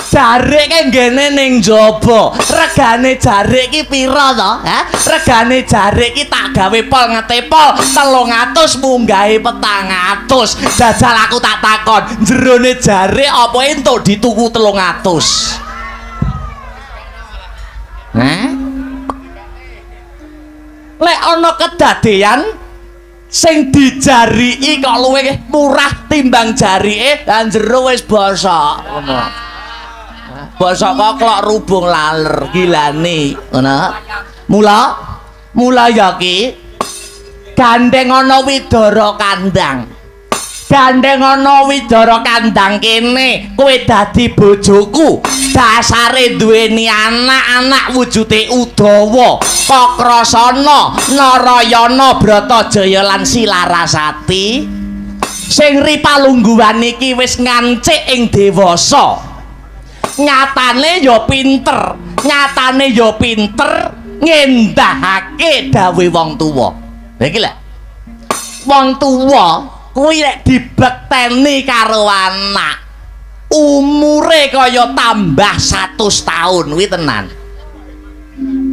Jarik kan gene ning jaba. Regane jarik ki pira to? Regane jarik ki tak gawe pol ngetepol 300 munggahe 400. Jajal aku tak takon, jerone jarik apa entuk dituku 300? Lek ana kedadean sing dijariki kok luwih murah timbang jarike, lan jero wis bosok ngono. Bosok koklok rubung laler gilane ngono. Mula ya ki gandeng ana widara kandang. Gandeng ana widara kandang kene kowe dadi bojoku. Dasare duweni anak-anak wujude Udawa, Kakrasana, Narayana, Bratajaya lan Silarasati. Sing ripalungguhan iki wis ngancik ing dewasa. Nyatane ya pinter, ngendahake dawuhe wong tuwa. Lha iki lho. Wong tuwa kuwi lek dibekteni karo anak, umure kaya tambah 100 tahun kuwi tenan.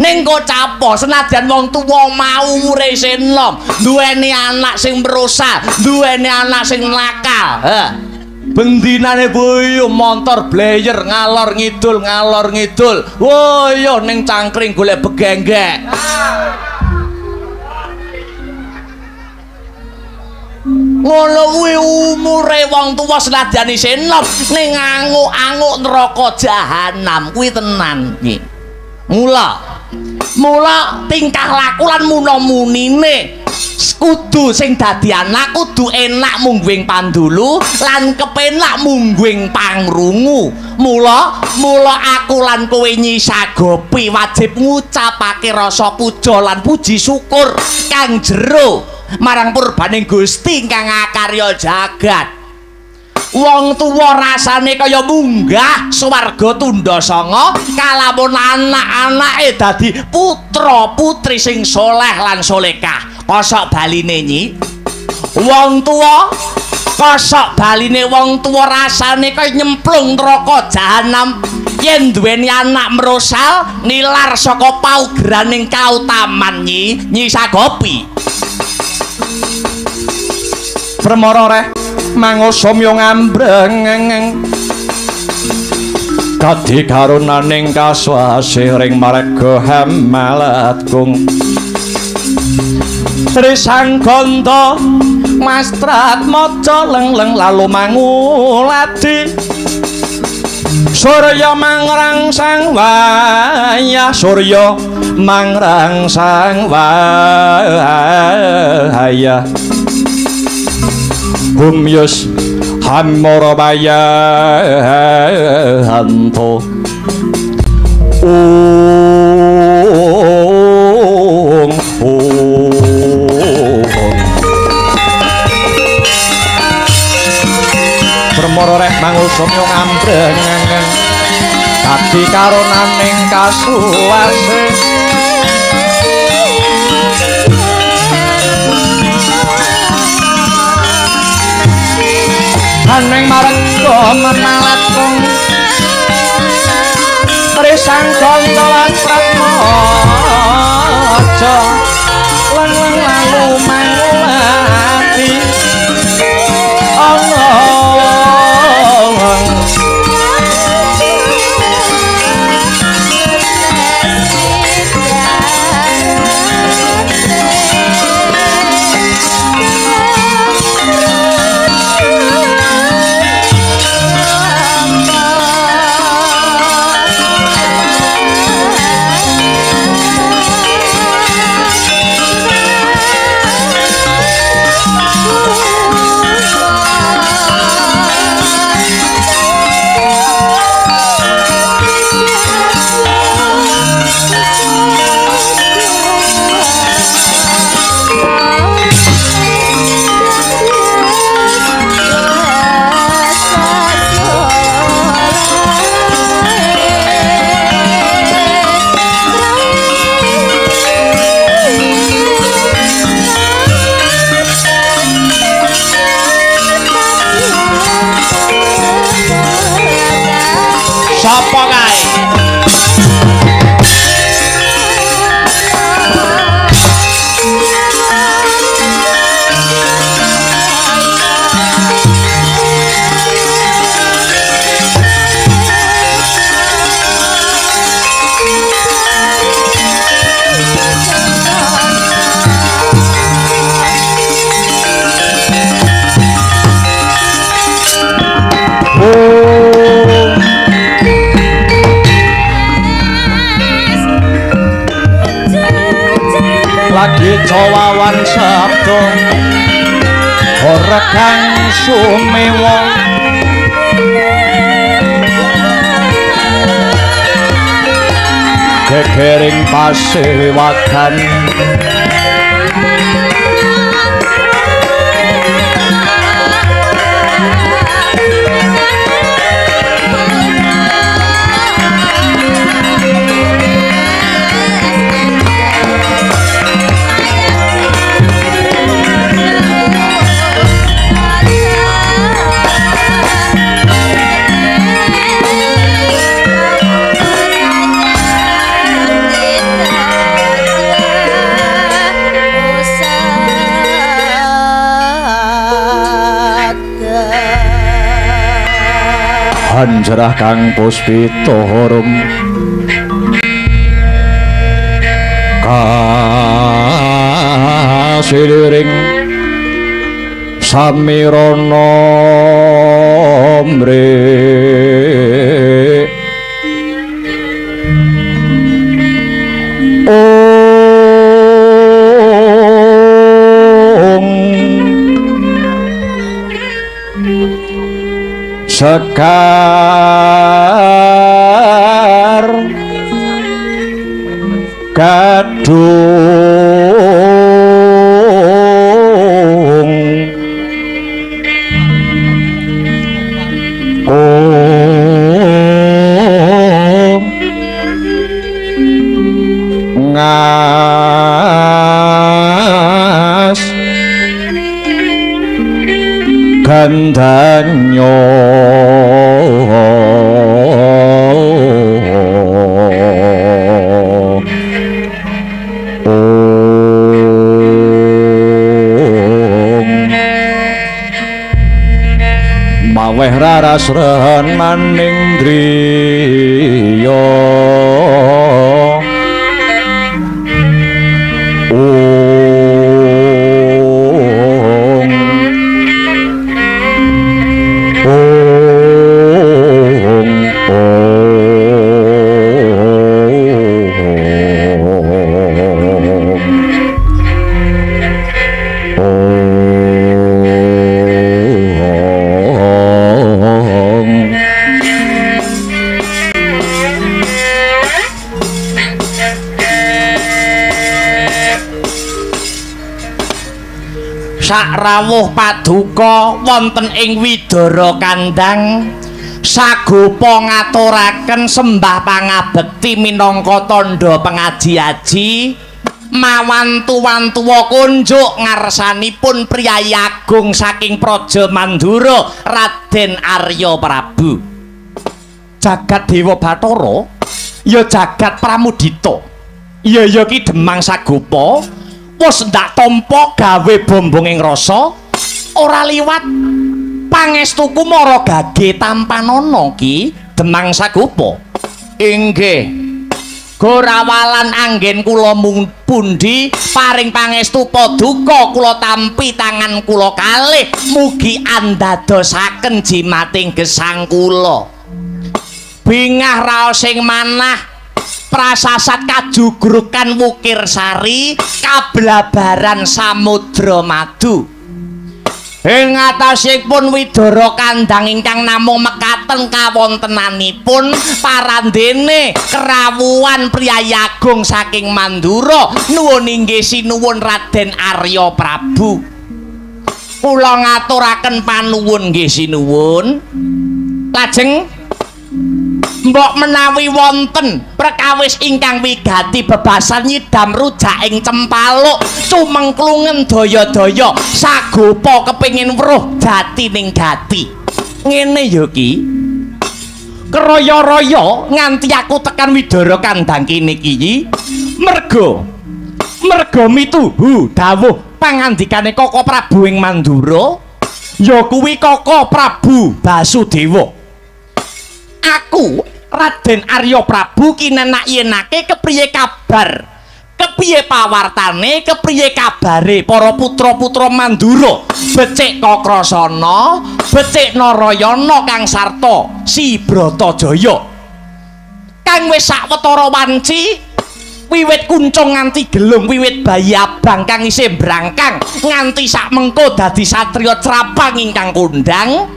Ning kok capo senajan wong tuwa mau umure isih enom, duweni anak sing merusak, duweni anak sing nakal. Bendinane boyo montor blayer ngalor ngidul. Woyo ning cangkring golek begenggek. Ngono kuwi umure wong tuwa senajan isih enom ning anguk-anguk neraka jahanam kuwi tenan iki. Mula tingkah laku lan muna-munine kudu sing dadi anak kudu enak mungguing pandulu lan kepenak mungguing pangrungu. Mula aku lan kowe nyisagopi wajib ngucapake rasa puja lan puji syukur kang jero marang purbaning Gusti ingkang ngakarya jagat. Wong tuwa rasane kaya munggah swarga tundha sanga kalamun anak-anake dadi putra putri sing soleh lan solekah. Kosok baline Nyi, wong tuwa kosok baline wong tuwa rasane kaya nyemplung neraka jahanam yen duweni anak merosal nilar saka paugraning kautaman. Nyi Sagopi Permara reh mangusumya ngambreng dadi karunaning kaswasih ring marga hamalatgung Trisang Ganda mastrat maca leng-leng lalu manguladi Surya mangrangsang wayah Surya mangrangsang wayah Humyus Hamorabaya Hanto Permara rek mangusumya ngambreng dadi karunaning kasuwase Aneng marga menalatgung Trisang Ganda lan Pratmaja leng-leng lalu mangulati sapa kae lagi cawawan sabda ora kang sumewa gegering pasewakan Anjarah kang puspita harum kasiliring samirana mrih sekar gaduh ngas gandanyo maweh raras ren maning driya rawuh paduka wonten ing Widara Kandhang sagopa ngaturaken sembah pangabekti minangka tandha pengaji-aji mawan tuwan-tuwa kunjuk ngarsanipun priyayi agung saking Praja Mandura Raden Arya Prabu. Jagat Dewa Bathara ya jagat Pramudita ya Ki Demang Sagopa wis ndak tampa gawe bombonging rasa ora liwat pangestuku mara gage tampanana Ki Demang Sagopa. Inggih Gorawalan anggen kula pundi paring pangestu paduka kula tampi tangan kula kalih mugi andadosaken jimating gesang kula bingah raos sing manah prasasat kajugrukan Wukir Sari kablabaran Samudra Madu ing atasipun Widara Kandhang ingkang namung mekaten kawontenanipun parandene kerawuhan priyayi agung saking Mandura nuwun inggih sinuwun Raden Arya Prabu kula ngaturaken panuwun nggih sinuwun lajeng mbok menawi wonten perkawis ingkang wigati bebasan nyidam rujak ing Cempaluk cumengklungen daya-daya Sagopa kepingin weruh jati ning gati ngene ya Ki keroyo-royo nganti aku tekan Widara Kandhang kene iki merga mituhu dawuh pangandikane Kaka Prabu ing Mandura ya kuwi Kaka Prabu Basudewa. Aku Raden Arya Prabu kinenak-yenake kepriye kabar kepriye pawartane kepriye kabare para putra-putra Mandura becik Kakrasana becik Narayana kang sarta Si Bratajaya kang wis sawetara wanci wiwit kuncung nganti gelung wiwit bayi abang kang isih brangkang nganti sak mengko dadi satriya Crapang ingkang kondhang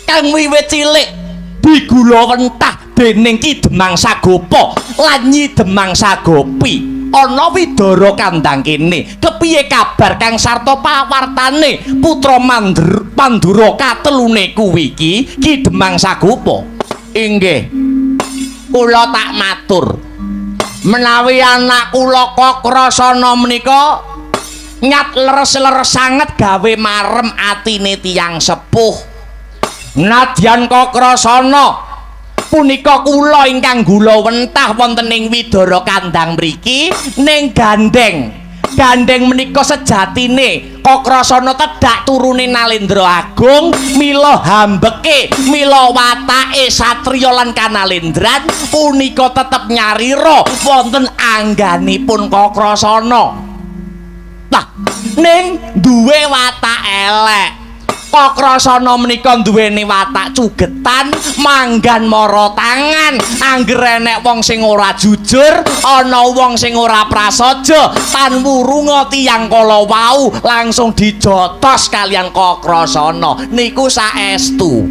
kang wiwit cilik digula wentah dening Ki Demang Sagopa lan Nyi Demang Sagopi ana Widara Kandhang kene kepiye kabar kang sarta pawartane putra Mandura katelune kuwi Ki Demang Sagopa. Inggih kula tak matur menawi anak kula Kakrasana menika nyat leres-leres sanget gawe marem atine tiyang sepuh nadyan Kakrasana punika kula ingkang gula wentah wonten ing Widara Kandhang mriki ning gandeng menika sejatine Kakrasana tedhak turune Nalendra Agung mila hambeke mila watake satriya lan kanalendran punika tetep nyarira wonten angganipun Kakrasana. Lah ning duwe watak elek Kakrasana menika duweni watak cugetan, manggan mara tangan, angger enek wong sing ora jujur, ana wong sing ora prasaja, tan wurunga tiyang kala wau langsung dijotos kalian Kakrasana. Niku saestu.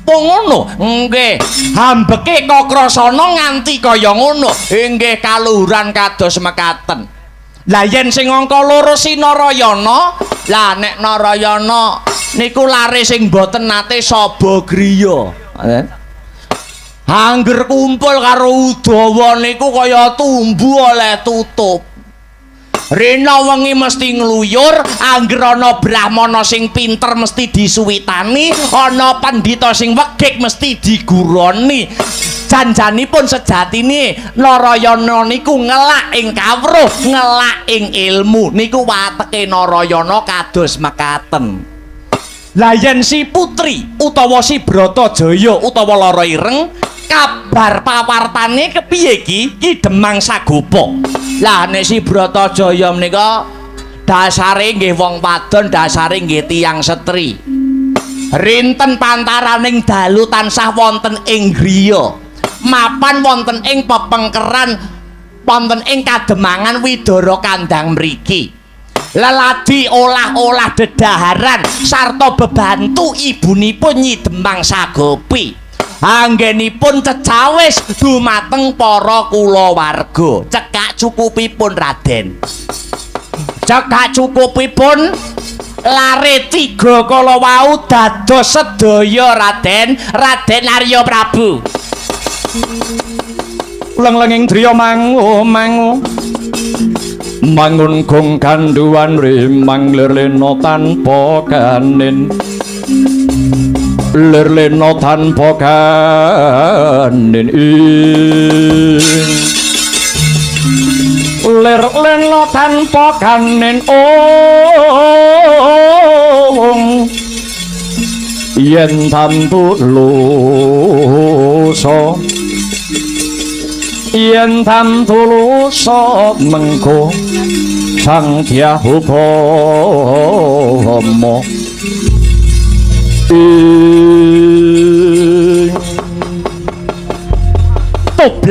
Wong ngono, nggih. Hambeke Kakrasana nganti kaya ngono. Inggih kaluhuran kados mekaten. Lah yen sing angka loro si Narayana, lah nek Narayana niku lare sing boten nate saba griya. Angger kumpul karo Udawa niku kaya tumbu oleh tutup. Rena wengi mesti ngluyur, angger ana brahmana sing pinter mesti disuwitani, ana pandhita sing wegik mesti diguroni. Janjanipun sejatine Narayana niku ngelak ing kawruh, ngelak ing ilmu. Niku wateke Narayana kados mekaten. Lah yen si putri utawa si Bratajaya utawa Lara Ireng kabar pawartane kepiye ki Demang Sagopa. Lah nek si Bratajaya menika dasare nggih wong wadon, dasare nggih tiyang setri. Rinten pantaraning dalu tansah wonten ing griya. Mapan wonten ing pepengkeran wonten ing kademangan Widara Kandang mriki. Leladi olah-olah dedaharan sarta bebantu ibunipun Nyi Demang Sagopi. Anggenipun cecawis dumateng para kulawarga. Cekak cukupipun Raden. Cekak cukupipun lare 3 kala wau dados sedaya Raden, Raden Arya Prabu. Leng-lenging driya mangu mangun gong kanduan rimang lirlena tanpa kanin, lirlena tanpa kanin lirlena tanpa kanin yen tantu lusa yen tantu lusa mengko sang Hyang Upama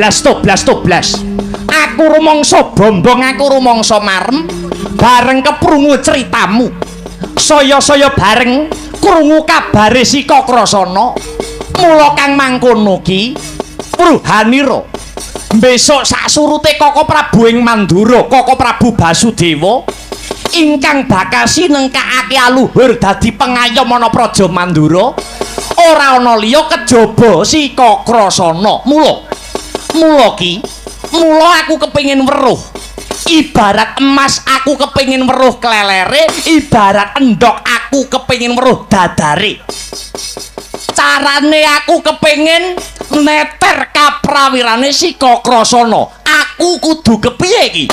Toblas aku rumangsa bombong, aku rumangsa marem bareng keprungu ceritamu, saya bareng krungu kabare si Kakrasana. Mula kang mangkono ki Pruhanira besok sak surute Koko Prabu ing Mandura, Koko Prabu Basudewa ingkang bakal sinengkakake aluhur dadi pengayom ana Praja Mandura, ora ana liya kejaba si Kakrasana. Mula aku kepengin weruh ibarat emas, aku kepengin weruh klelere, ibarat endhok aku kepengin weruh dadare. Carane aku kepengin neter kaprawirane si Kakrasana. Aku kudu kepiye iki?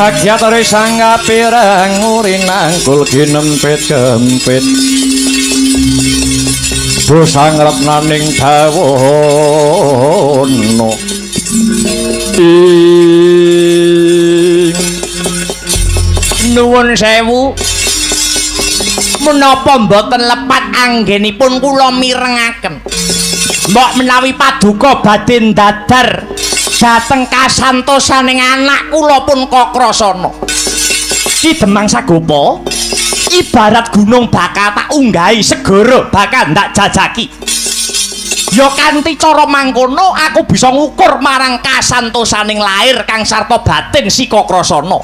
Agyatare sang apirang urinangkul ginempit kempit busang retnaning dawana nuwun sewu, menapa mboten lepat anggenipun kula mirengaken mbok menawi paduka badhe ndadar dhateng kasantosaning anak kula pun Kakrasana. Ki Demang Sagopa ibarat gunung bakal tak unggahi, segara bakal ndak jajaki. Ya kanthi cara mangkono aku bisa ngukur marang kasantosaning lair kang sarta batin si Kakrasana.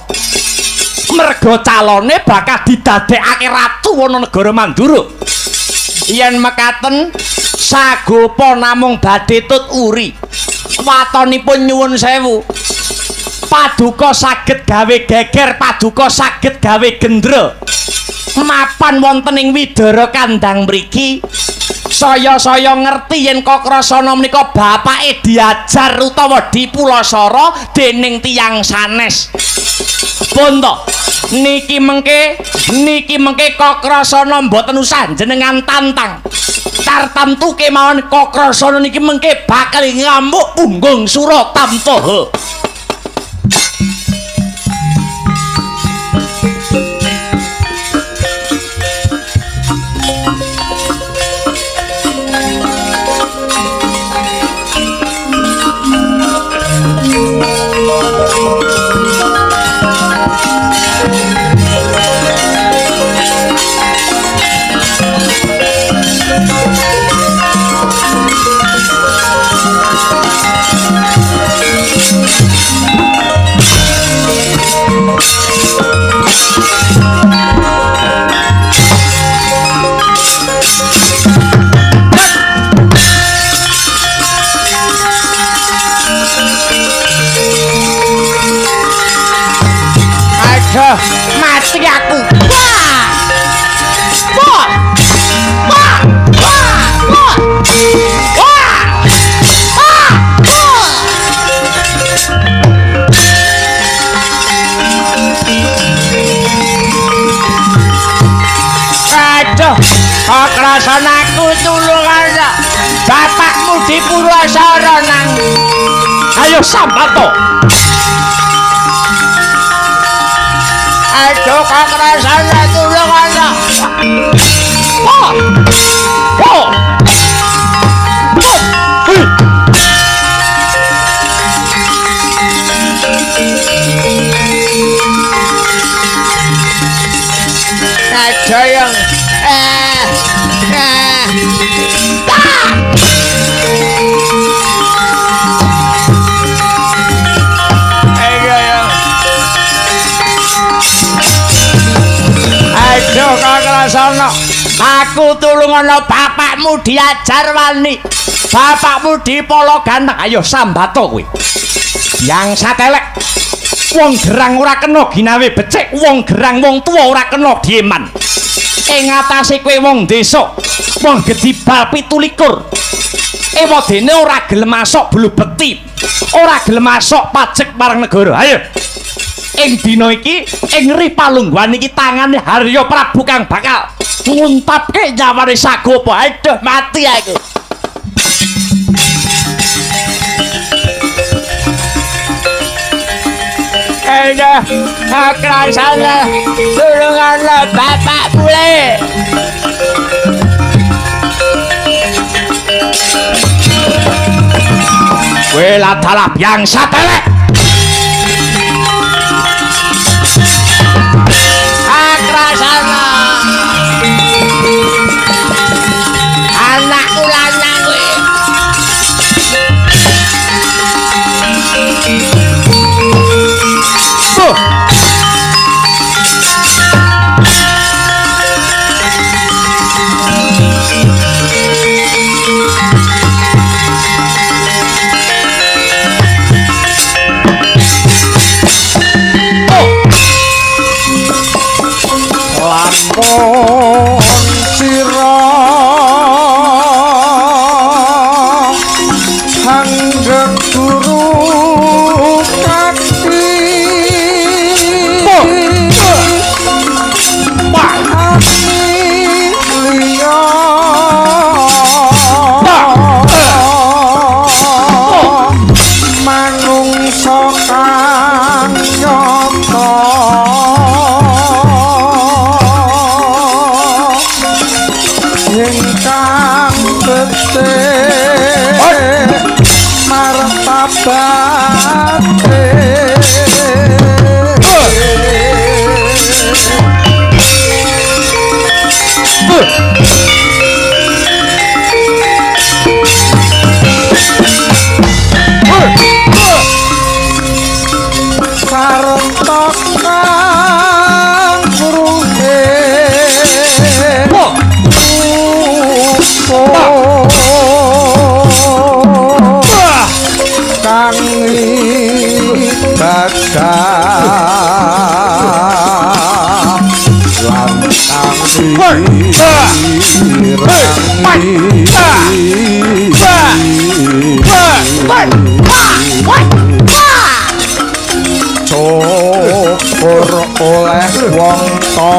Merga calone bakal didadekake ratu ana negara Mandura. Yen mekaten Sagopa namung badhe tut uri. Watonipun nyuwun sewu, paduka saged gawe geger, paduka saged gawe gendra mapan wonten ing Widara Kandang mriki. Saya ngerti yen Kakrasana menika bapake diajar utawa dipulasara dening tiyang sanes. Bonto niki mengke Kakrasana mboten usah jenengan tantang. Tartamtu kemawon Kakrasana niki mengke bakal ngamuk punggung Suratamtaha. Mati aku. Wah! Wah! Wah! Wah! Wah! Wah! Aduh, kok kerasan aku tulung aja. Bapakmu di Purwasara nang. Ayo sambat to. Aduh, kok kerasanya tulung anak. Wah! Wah! Ada yang aduh kok ngrasana aku tulung ana bapakmu diajar wani bapakmu dipolo ganteng ayo sambato kowe yang satelek wong gerang ora kena ginawe becik wong gerang wong tuwa ora kena dieman ing atase kowe wong desa wong gedibal 17 ewadene ora gelem masuk bulu bekti ora gelem masuk pajek marang negara ayo ing dina iki ing Ripalungguhan iki tangane Harya Prabu kang bakal nguntapke nyawane Sagopa aduh mati aku aduh akrasana tulungan bapak bule wela dalah yang satelek akrasana anakku lanang kowe lamun sira hanggeng guru kakti liya manungsa kang nyata ingkang becik martabate sarentok kang ruhe kang syukur oleh wong tapa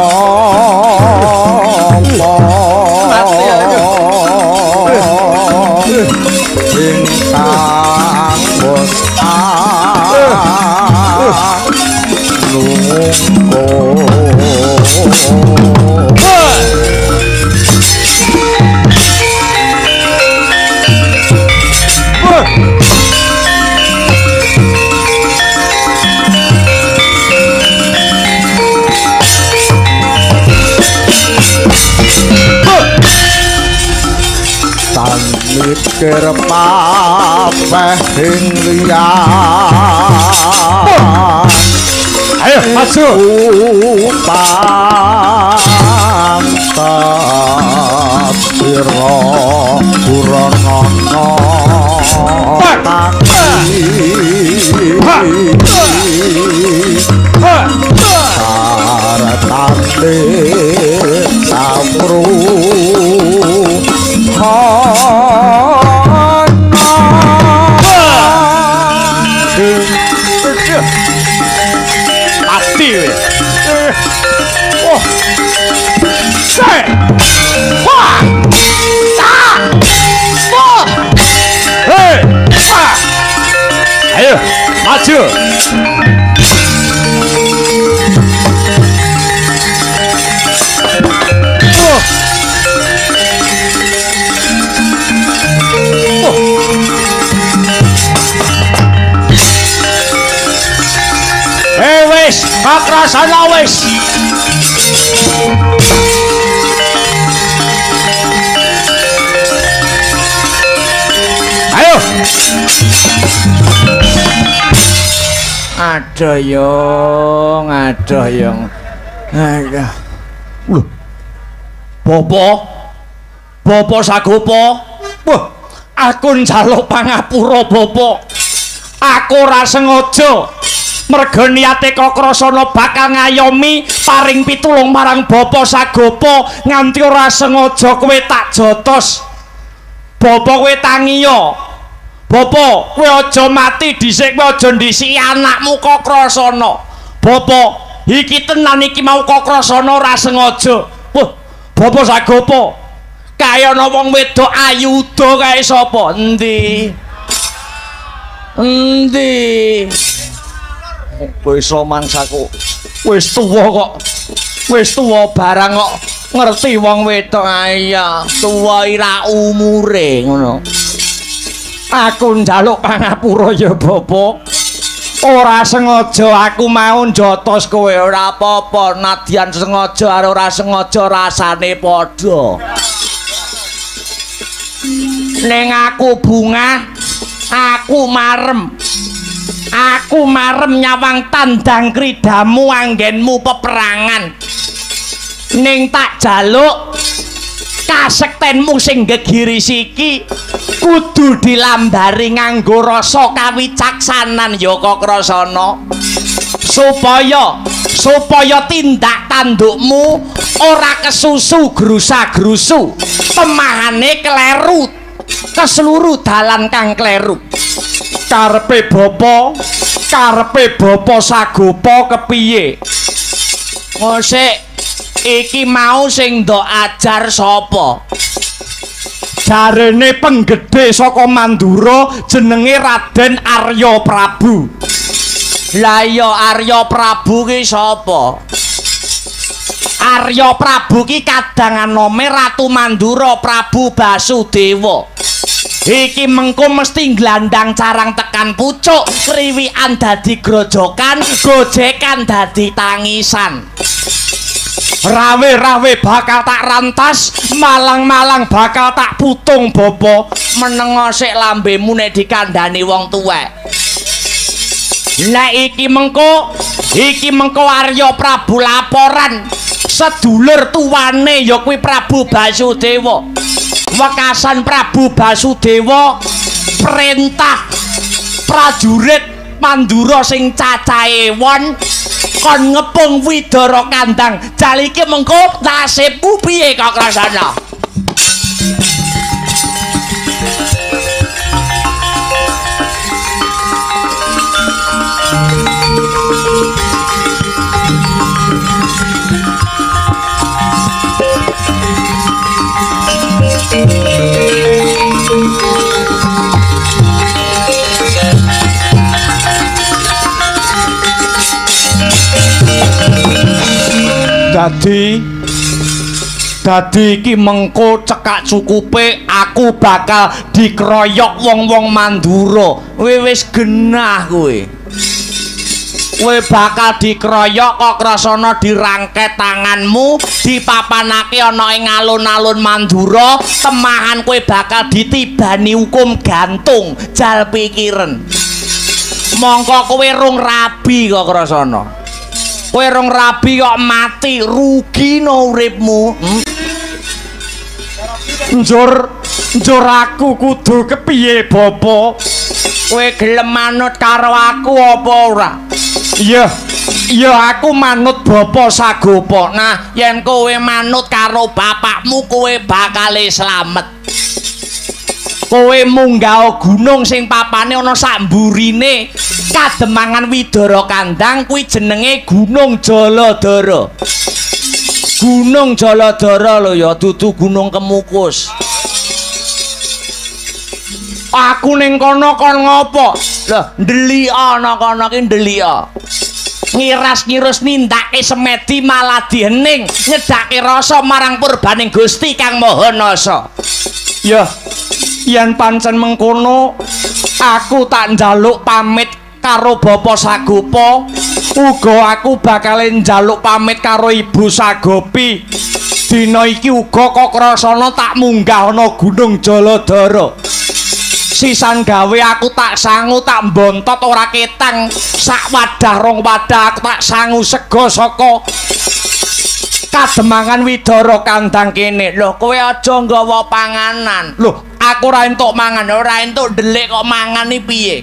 ingkang wis tan mikir papeh ing liyan ayo maju pantas sira puranana saratane samru mati oh say wah hey ayo maju wis kakrasana wis ayo aduh yung aduh lho Bopo Sagopo wah aku njaluk pangapura Bopo aku ora sengaja merga niate Kakrasana bakal ngayomi paring pitulung marang Bapa Sagopo nganti ora sengaja kowe tak jotos. Bapa kowe tangiya. Bapa kowe aja mati dhisik, kowe aja ndhisiki anakmu Kakrasana. Bapa iki tenan iki mau Kakrasana ora sengaja. Wah, Bapa Sagopo. Kaya ana wong wedok ayuda kae sapa? Endi? Wis mangsaku wis tuwa barang kok ngerti wong wedok aya tuwa ira umure ngono aku njaluk pangapura ya Bapak ora sengaja aku mau njotos kowe ora apa-apa nadyan sengaja ora sengaja rasane padha ning aku bungah aku marem nyawang tandang kridamu anggenmu peperangan ning tak jaluk kasektenmu sing gegiri siki kudu dilambari nganggo rasa kawicaksanan ya Kakrasana supaya tindak tandukmu ora kesusu grusa-grusu pemahane kleru keseluruh dalan kang kleru karepe Bapa Sagopo kepiye? Ngosek iki mau sing ndok ajar sapa? Jarene penggede saka Mandura jenenge Raden Arya Prabu. Lah iya Arya Prabu ki sapa? Arya Prabu ki kadang anome Ratu Mandura Prabu Basudewa. Iki mengko mesti glandang carang tekan pucuk kriwikan dadi grojokan gojekan dadi tangisan rawe-rawe bakal tak rantas malang-malang bakal tak putung Bapa menengo sik lambemu nek dikandhani wong tuwek nek iki mengko Arya Prabu laporan sedulur tuwane ya kuwi Prabu Basudewa wekasan Prabu Basudewa perintah prajurit Mandura sing cacahe won kon ngepung Widara Kandang jal iki mengko nasibmu piye Kakrasana Dadi iki mengko cekak cukupe aku bakal dikeroyok wong-wong Mandura. Kowe wis genah kowe. kowe bakal dikroyok kok krasana dirangket tanganmu dipapanake ana ing alun-alun Mandura temahan kowe bakal ditibani hukum gantung jal pikiren mongko kowe rung rabi kok krasana kowe rung rabi kok mati rugi no uripmu njur aku kudu kepiye Bapa kowe gelem manut karo aku apa ora iya aku manut Bapa Sagopa nah yen kowe manut karo bapakmu kowe bakal slamet kowe munggah gunung sing papane ana sak mburine Kademangan Widara Kandang kuwi jenenge Gunung Jaladara Gunung Jaladara lho ya dudu Gunung Kemukus aku ning kono kon ngopo lho ndelika ana kono ki ndelika ngiras-ngirus nindake semedi malah diening nyedake rasa marang purbaning Gusti Kang Maha Nasa ya yen pancen mengkono aku tak njaluk pamit karo Bapak Sagopa uga aku bakal njaluk pamit karo Ibu Sagopi dina iki uga kok krasana tak munggah ana Gunung Jaladara sisan gawe aku tak sangu tak mbontot ora ketang sak wadah rong wadah aku tak sangu sego saka Kademangan Widara Kandang kene lho kowe aja nggawa panganan lho aku ora entuk mangan ora entuk ndelik kok mangan iki piye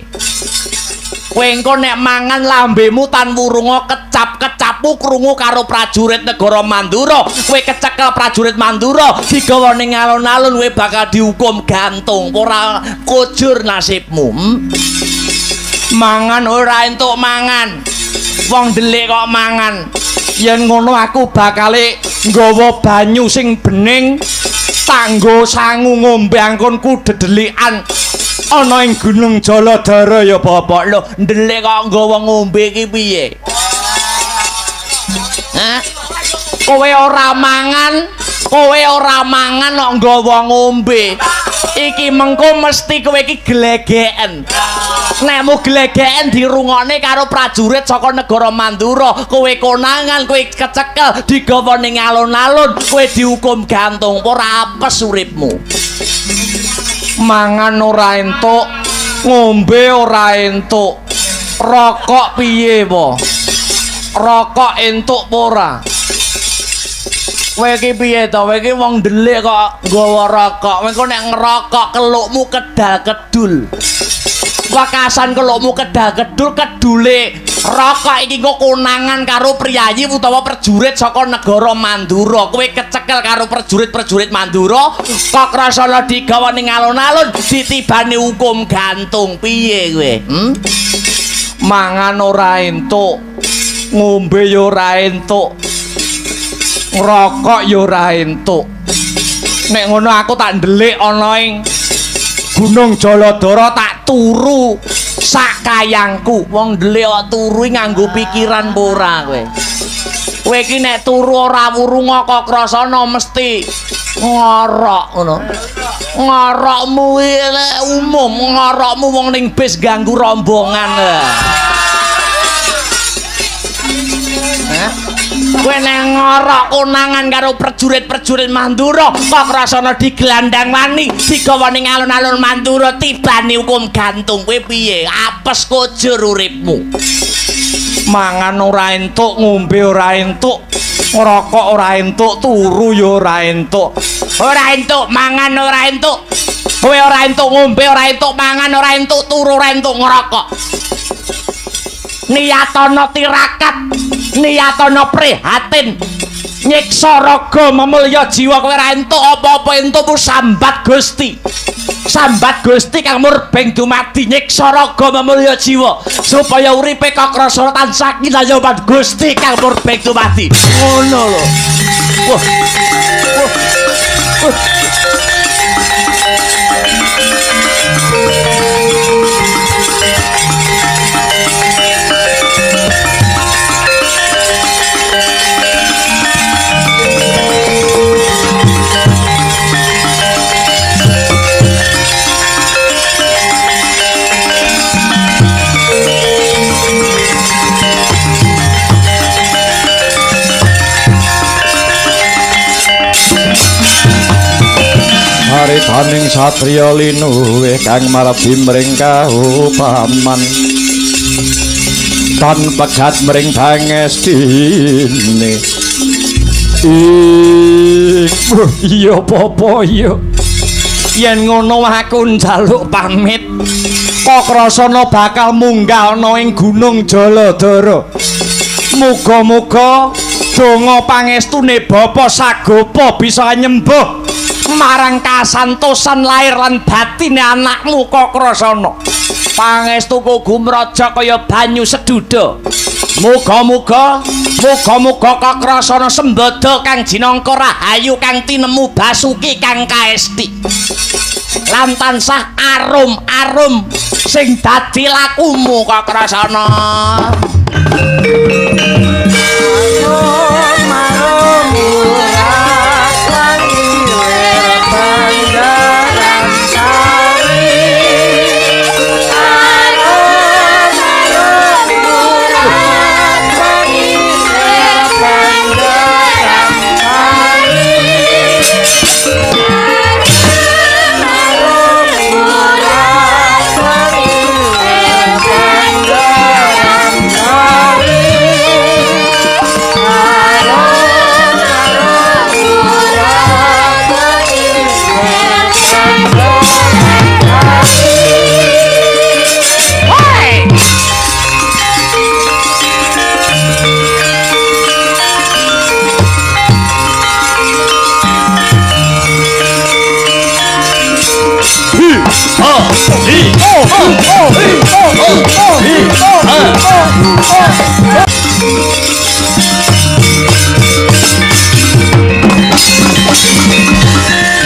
kowe engko nek mangan lambemu tan wurunga kecap-kecapmu krungu karo prajurit negara Mandura kowe kecekel prajurit Mandura digawa ning alun-alun kowe bakal dihukum gantung ora kujur nasibmu mangan ora entuk mangan wong delik kok mangan yen ngono aku bakale nggawa banyu sing bening tanggo sangu ngombe angkonku dedelikan ana ing Gunung Jaladara ya Bapak lho ndelik kok nggawa ngombe iki piye kowe ora mangan kok nggawa ngombe iki mengko mesti kowe iki glegeken nek mu glegeken dirungokne karo prajurit saka negara Mandura kowe konangan kowe kecekel digawa ning alun-alun kowe dihukum gantung ora apes uripmu mangan ora entuk ngombe ora entuk rokok piye po rokok entuk ora kowe iki piye to kowe iki wong ndelik kok nggawa rokok engko nek ngerokok kelukmu kedal-kedul wakasan kelukmu kedal-kedul kedule rokok iki kok konangan karo priyayi utawa prajurit saka negara Mandura kowe kecekel karo prajurit Mandura kok krasana digawa ning alun-alun ditibani hukum gantung piye kowe mangan ora entuk ngombe yo ora entuk ngrokok yo ora entuk nek ngono aku tak ndelik ana ing Gunung Jaladara tak turu sak kayangku wong ndelik kok turu nganggo pikiran ora kowe iki nek turu ora wurunga kok krasana mesti ngorok ngono ngorokmu umum ngorokmu wong ning bis ganggu rombongan kowe nek ngorok konangan karo prajurit Mandura kok rasana digelandang wani digawa ning alun-alun Mandura tibani hukum gantung kowe piye apes kujur uripmu mangan ora entuk ngombe ora entuk ngrokok ora entuk turu yo ora entuk mangan ora entuk kowe ora entuk ngombe ora entuk mangan ora entuk turu ora entuk ngrokok niyatono tirakat niyatono prihatin nyiksa raga memulya jiwa kowe ora entuk apa-apa entukmu sambat Gusti Kang murbeng dumadi nyiksa raga memulya jiwa supaya uripe kakrasa tansah kinayawan Gusti Kang murbeng dumadi ngono lho wah satriya linuwih kang marbi mring kaupaman tan pegat mring pangestine iya apa iya yen ngono aku njaluk pamit Kakrasana bakal munggah ana ing Gunung Jaladara muga-muga donga pangestune Bapa Sagopa bisa nyembuh marang kasantosan lahir lan batine anakmu Kakrasana pangestuku gumraja kaya banyu seduda muga-muga Kakrasana sembada kang jinangka rahayu kang tinemu Basuki kang kaesti lan tansah arum-arum sing dadi lakumu Kakrasana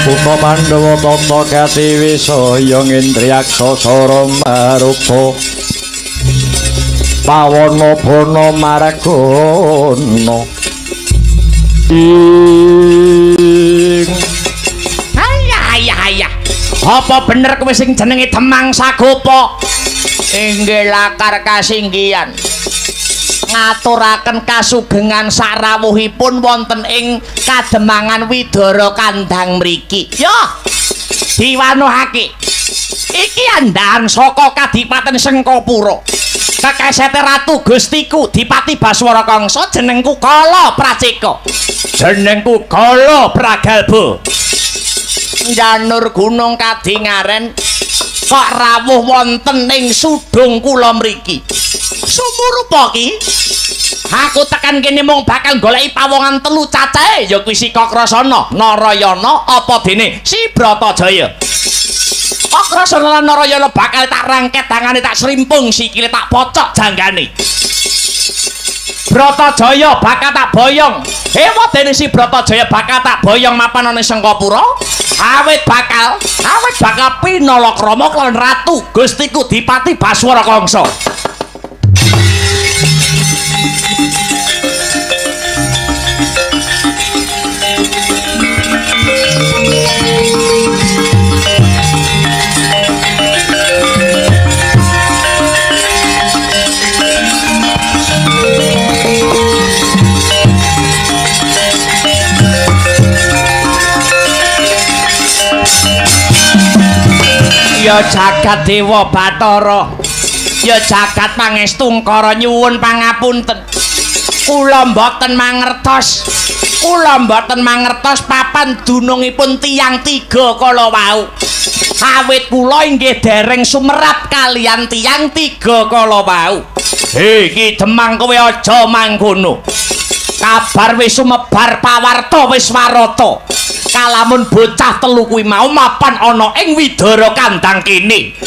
Putra Pandhawa tata gati wisaya ngendriyaksa sara marupa pawana bana margana ayah apa bener kowe sing jenenge Demang Sagopa inggih lakar kasinggihan ngaturaken kasugengan sarawuhipun wonten ing Kademangan Widara Kandhang mriki. Yo, diwanuhake. Iki andahan saka Kadipaten Sengkapura. Kekesete Ratu Gustiku Dipati Baswara Kangsa jenengku Kala Praceka. Jenengku Kala Pragalba. Janur Gunung Kadingaren kok rawuh wonten ing sudung kula mriki. Sumurupa ki aku tekan kene mung bakal goleki pawongan telu cacahe ya kuwi si Kakrasana, Narayana apa dene si Bratajaya. Kakrasana lan Narayana bakal tak rangket tangane tak srimpung sikile tak pocok janggane. Bratajaya bakal tak boyong. Dene si Bratajaya bakal tak boyong mapan ana Sengkapura. Awit bakal pinalakrama lan Ratu Gustiku Dipati Baswara Kangsa. Ya jagat Dewa Bathara, ya jagat pangestungkara nyuwun pangapunten. Kula mboten mangertos papan dunungipun tiyang tiga kala wau. Awit kula inggih dereng sumerap kaliyan tiyang tiga kala wau. Iki Demang kowe aja mangkono. Kabar wis sumebar pawarta wis warata. Kalamun bocah telu kuwi mau mapan ana ing Widara Kandhang kene.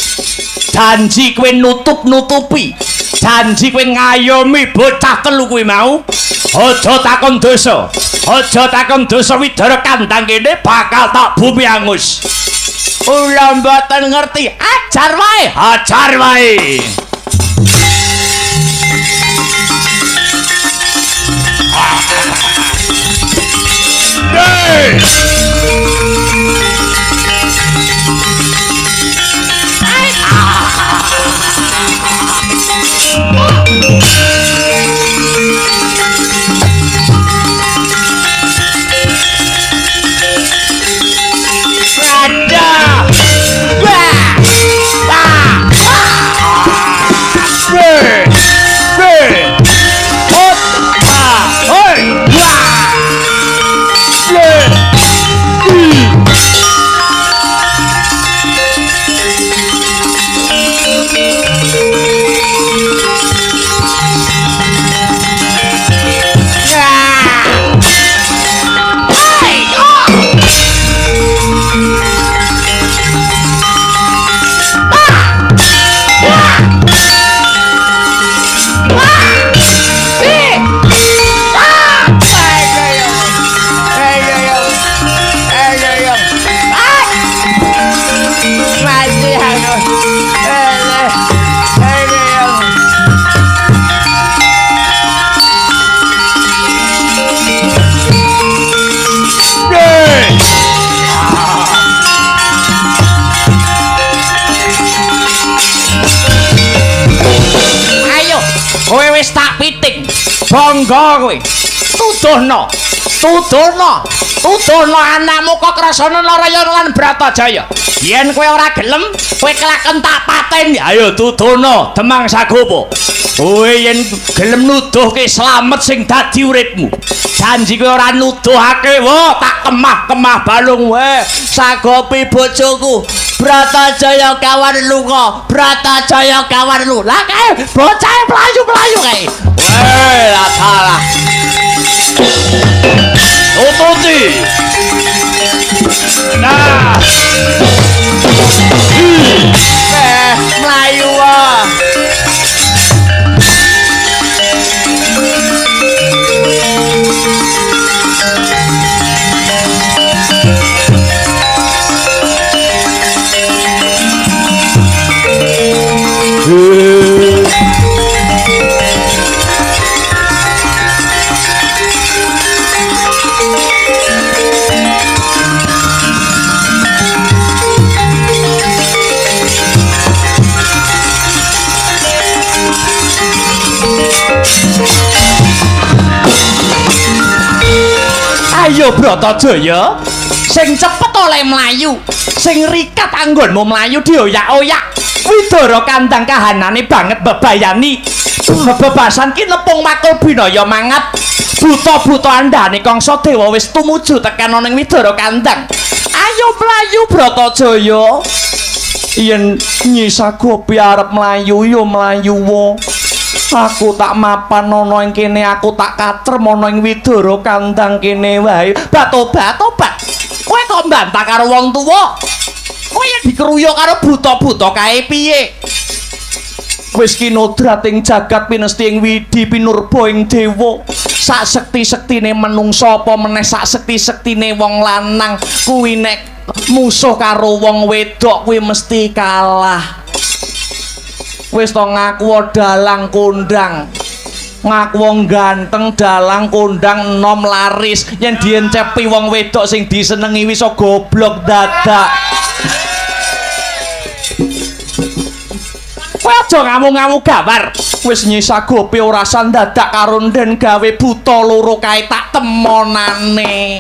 Janji kowe nutup-nutupi. Janji kowe ngayomi bocah telu kuwi mau. Aja takon dosa. Widara Kandhang kene bakal tak bumi angus. Kula mboten ngerti. Ajar wae. Hey! Ada jangga kowe. Tuduhno anakmu kok krasana Narayana lan Bratajaya. Yen kowe ora gelem, kowe kelaken tak paten. Ayo tuduhno Demang Sagopa. Kowe yen gelem nuduhke slamet sing dadi uripmu. Janji kowe ora nuduhake, wo tak kemah-kemah balung wae. Sagopi bojoku. Bratajaya kawan lunga. Bratajaya kawan lu. Lah kae bocah mlayu-mlayu kae. Weh, lah salah. Otoти. Nah. Melayu ah. Ayo Bratajaya, sing cepet oleh mlayu, sing rikat anggonmu mlayu dioyak-oyak. Widara kandang kahanane banget bebayani. Bebasan ki nepung makul binaya mangat. Buta-buta andane kangsa dewa wis tumuju tekan ning widara kandang. Ayo mlayu Bratajaya. Yen Nyi Sagopi arep mlayu ya mlayu wae. Aku tak mapan ana ing kene, aku tak katrem ana ing widara kandang kene wae. Tobat. Kowe kok mbantah karo wong tuwa? Kowe yen dikeruyuk karo buta-buta kae piye? Wis kinodrat ing jagat pinesti ing widi pinurba ing dewa. Sak sekti-sektine menungsa apa meneh sak sekti-sektine wong lanang kuwi nek musuh karo wong wedok kuwi mesti kalah. Wis to ngaku dalang kondang, ngaku ganteng dalang kondang enom laris. Yen diencepi wong wedok sing disenengi wis goblok dadak. Kowe aja ngamuk-ngamuk gambar. Wis Nyi Sagopi ora sandadak karo nden gawe buta loro kae tak temonane.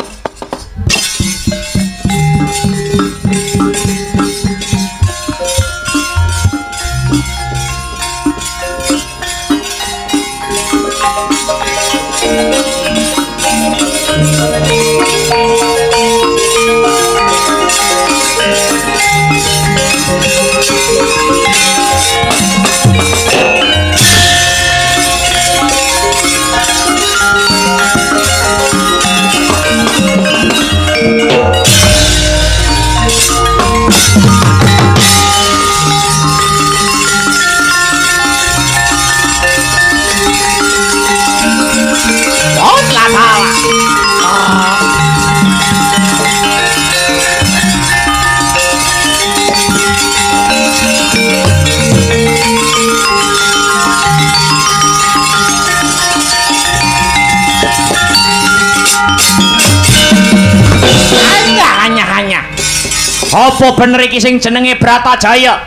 Apa bener iki sing jenenge Bratajaya?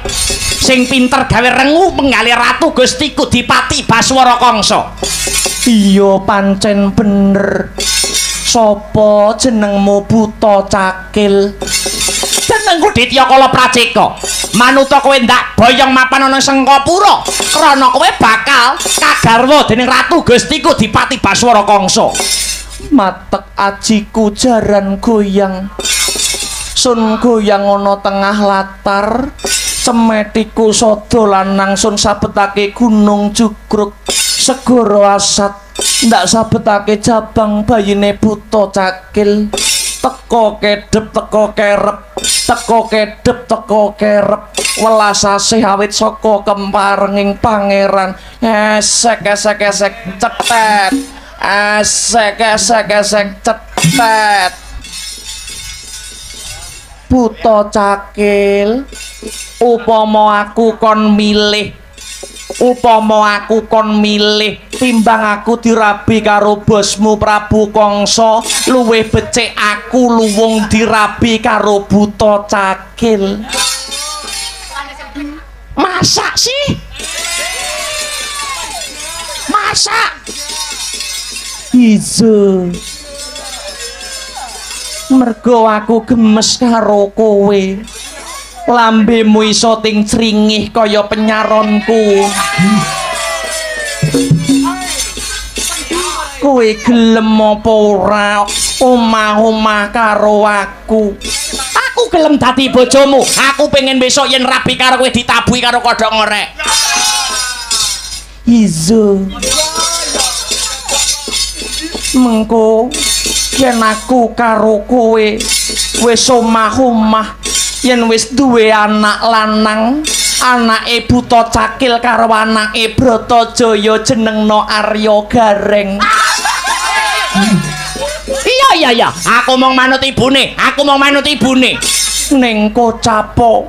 Sing pinter gawe rengu penggali ratu Gustiku Dipati Baswara Kangsa. Iya pancen bener. Sopo jenengmu Buta Cakil? Jenengku Ditya Kala Praceka. Manuta kowe ndak boyong mapan ana Sengkapura krana kowe bakal kagarwa dening ratu Gustiku Dipati Baswara Kangsa. Matek ajiku jaran goyang. Sun goyang ana tengah latar, cemetiku sada lanang sun sabetake gunung jugruk segara asat, ndak sabetake jabang bayine Buta Cakil. Teko kedhep teko kerep, teko kedhep teko kerep, welas asih awit saka kemparenging pangeran. Esek cetet, esek cetet. Buta Cakil, upama aku kon milih timbang aku dirabi karo bosmu Prabu Kangsa, luwih becik aku luwung dirabi karo Buta Cakil. Masa sih? Masa? Iso. Mergo aku gemes karo kowe. Lambemu iso ting cringih kaya penyaronku. Kowe gelem apa ora omah-omah karo aku? Aku gelem dadi bojomu. Aku pengen besok yen rabi karo kowe ditabuhi karo kodhok ngorek. Iso. Mengko yen aku karo kowe wis omah-omah, yen wis duwe anak lanang, anake buta cakil karo anake Bratajaya jenengno Arya Gareng. Iya, aku mau manut ibune, ning kocapo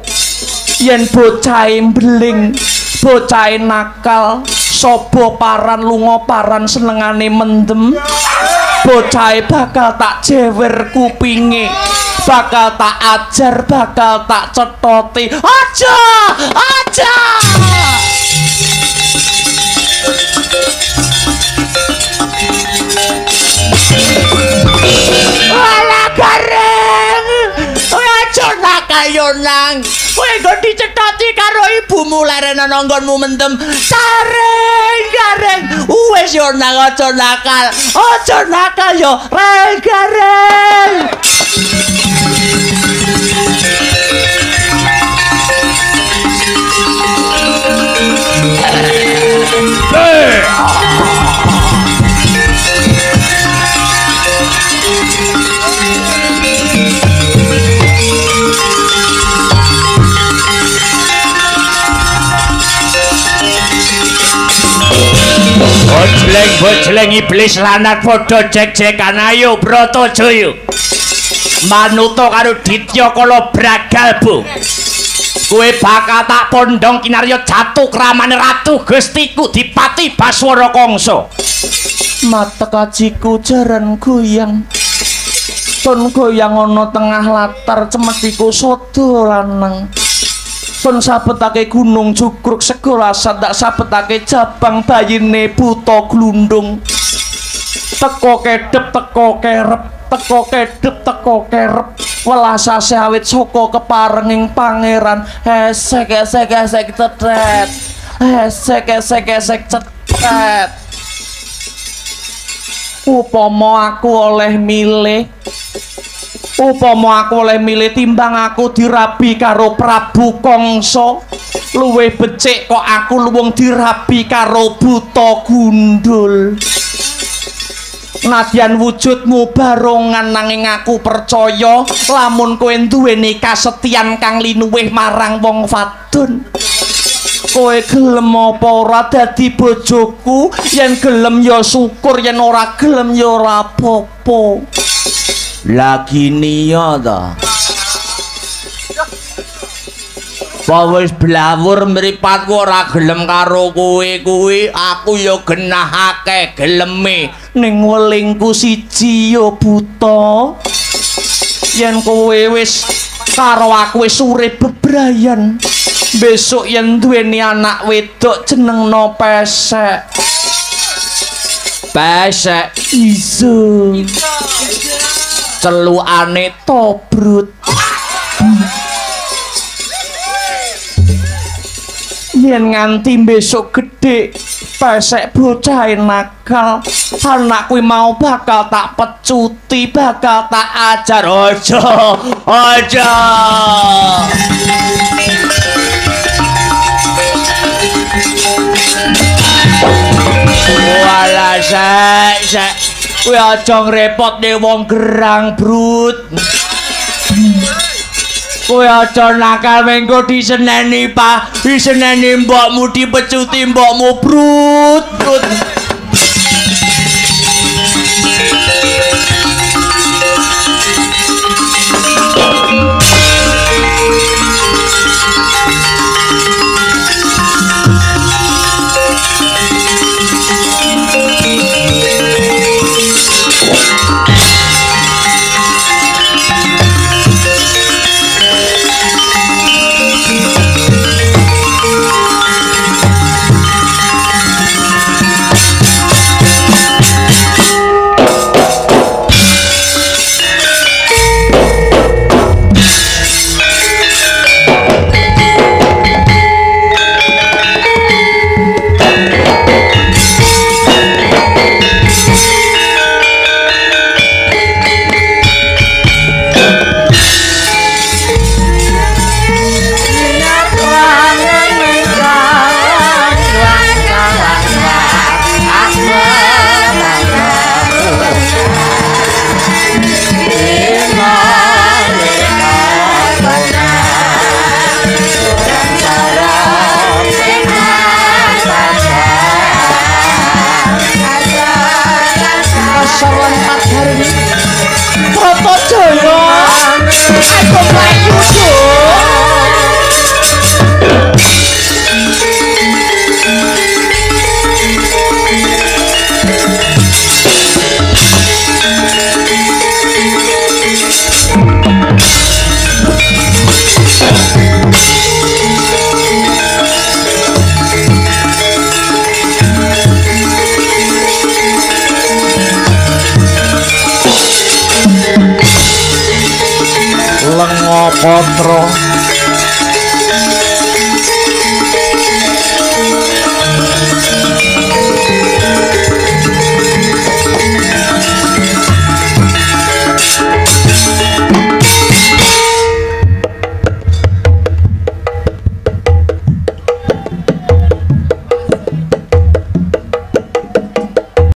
yen bocahe mbling, bocahe nakal, sapa paran lunga paran senengane mendem, bocahe bakal tak jewer kupinge, bakal tak ajar, bakal tak cethoti. Aja! Alah Gareng, aja nakal yo nang. Kowe nggo dicethoti karo ibumu leren ana nggonmu mendem. Gareng, wis yo nang aja nakal yo, Gareng. Bojleng iblis lanat padha jek-jekan. Ayo Bratajaya manuta karo Ditya Kala Bragalba. Kowe bakal tak pondhong kinarya jatuh kramane ratu Gustiku Dipati Baswara Kangsa. Mata kajiku jaran goyang, ton goyang ana tengah latar cemetiku sada lanang. Pun sabetake gunung cukruk segara sadak sabetake jabang bayine buta glundung. Teko kedhep teko kerep, teko kedhep teko kerep, welasase awit saka keparenging pangeran. Esek cetret, esek cetret. Upama aku oleh milih timbang aku dirabi karo Prabu Kangsa, luwih becik kok aku luwung dirabi karo buta gundul. Nadyan wujudmu barongan nanging aku percaya lamun kowe duweni kasetyan kang linuwih marang wong wadon. Kowe gelem apa ora dadi bojoku? Yen gelem ya syukur, yen ora gelem ya ora apa-apa. Lagi niya ta. Wis blawur mripatku ora gelem karo kowe kuwi, aku ya genahake geleme. Ning welingku siji ya buta. Yen kowe wis karo aku wis urip bebrayan, besok yen duweni anak wedok jenengno Pesek. Pesek iso. Celukane Tobrut. Yen nganti besok gedhe Pesek bocah nakal, anak kuwi mau bakal tak pecuti, bakal tak ajar. Aja. Walah sek kowe aja ngrepotne wong gerang, Brut. Kowe aja nakal mengko diseneni mbokmu, dipecuti mbokmu, Brut. Patra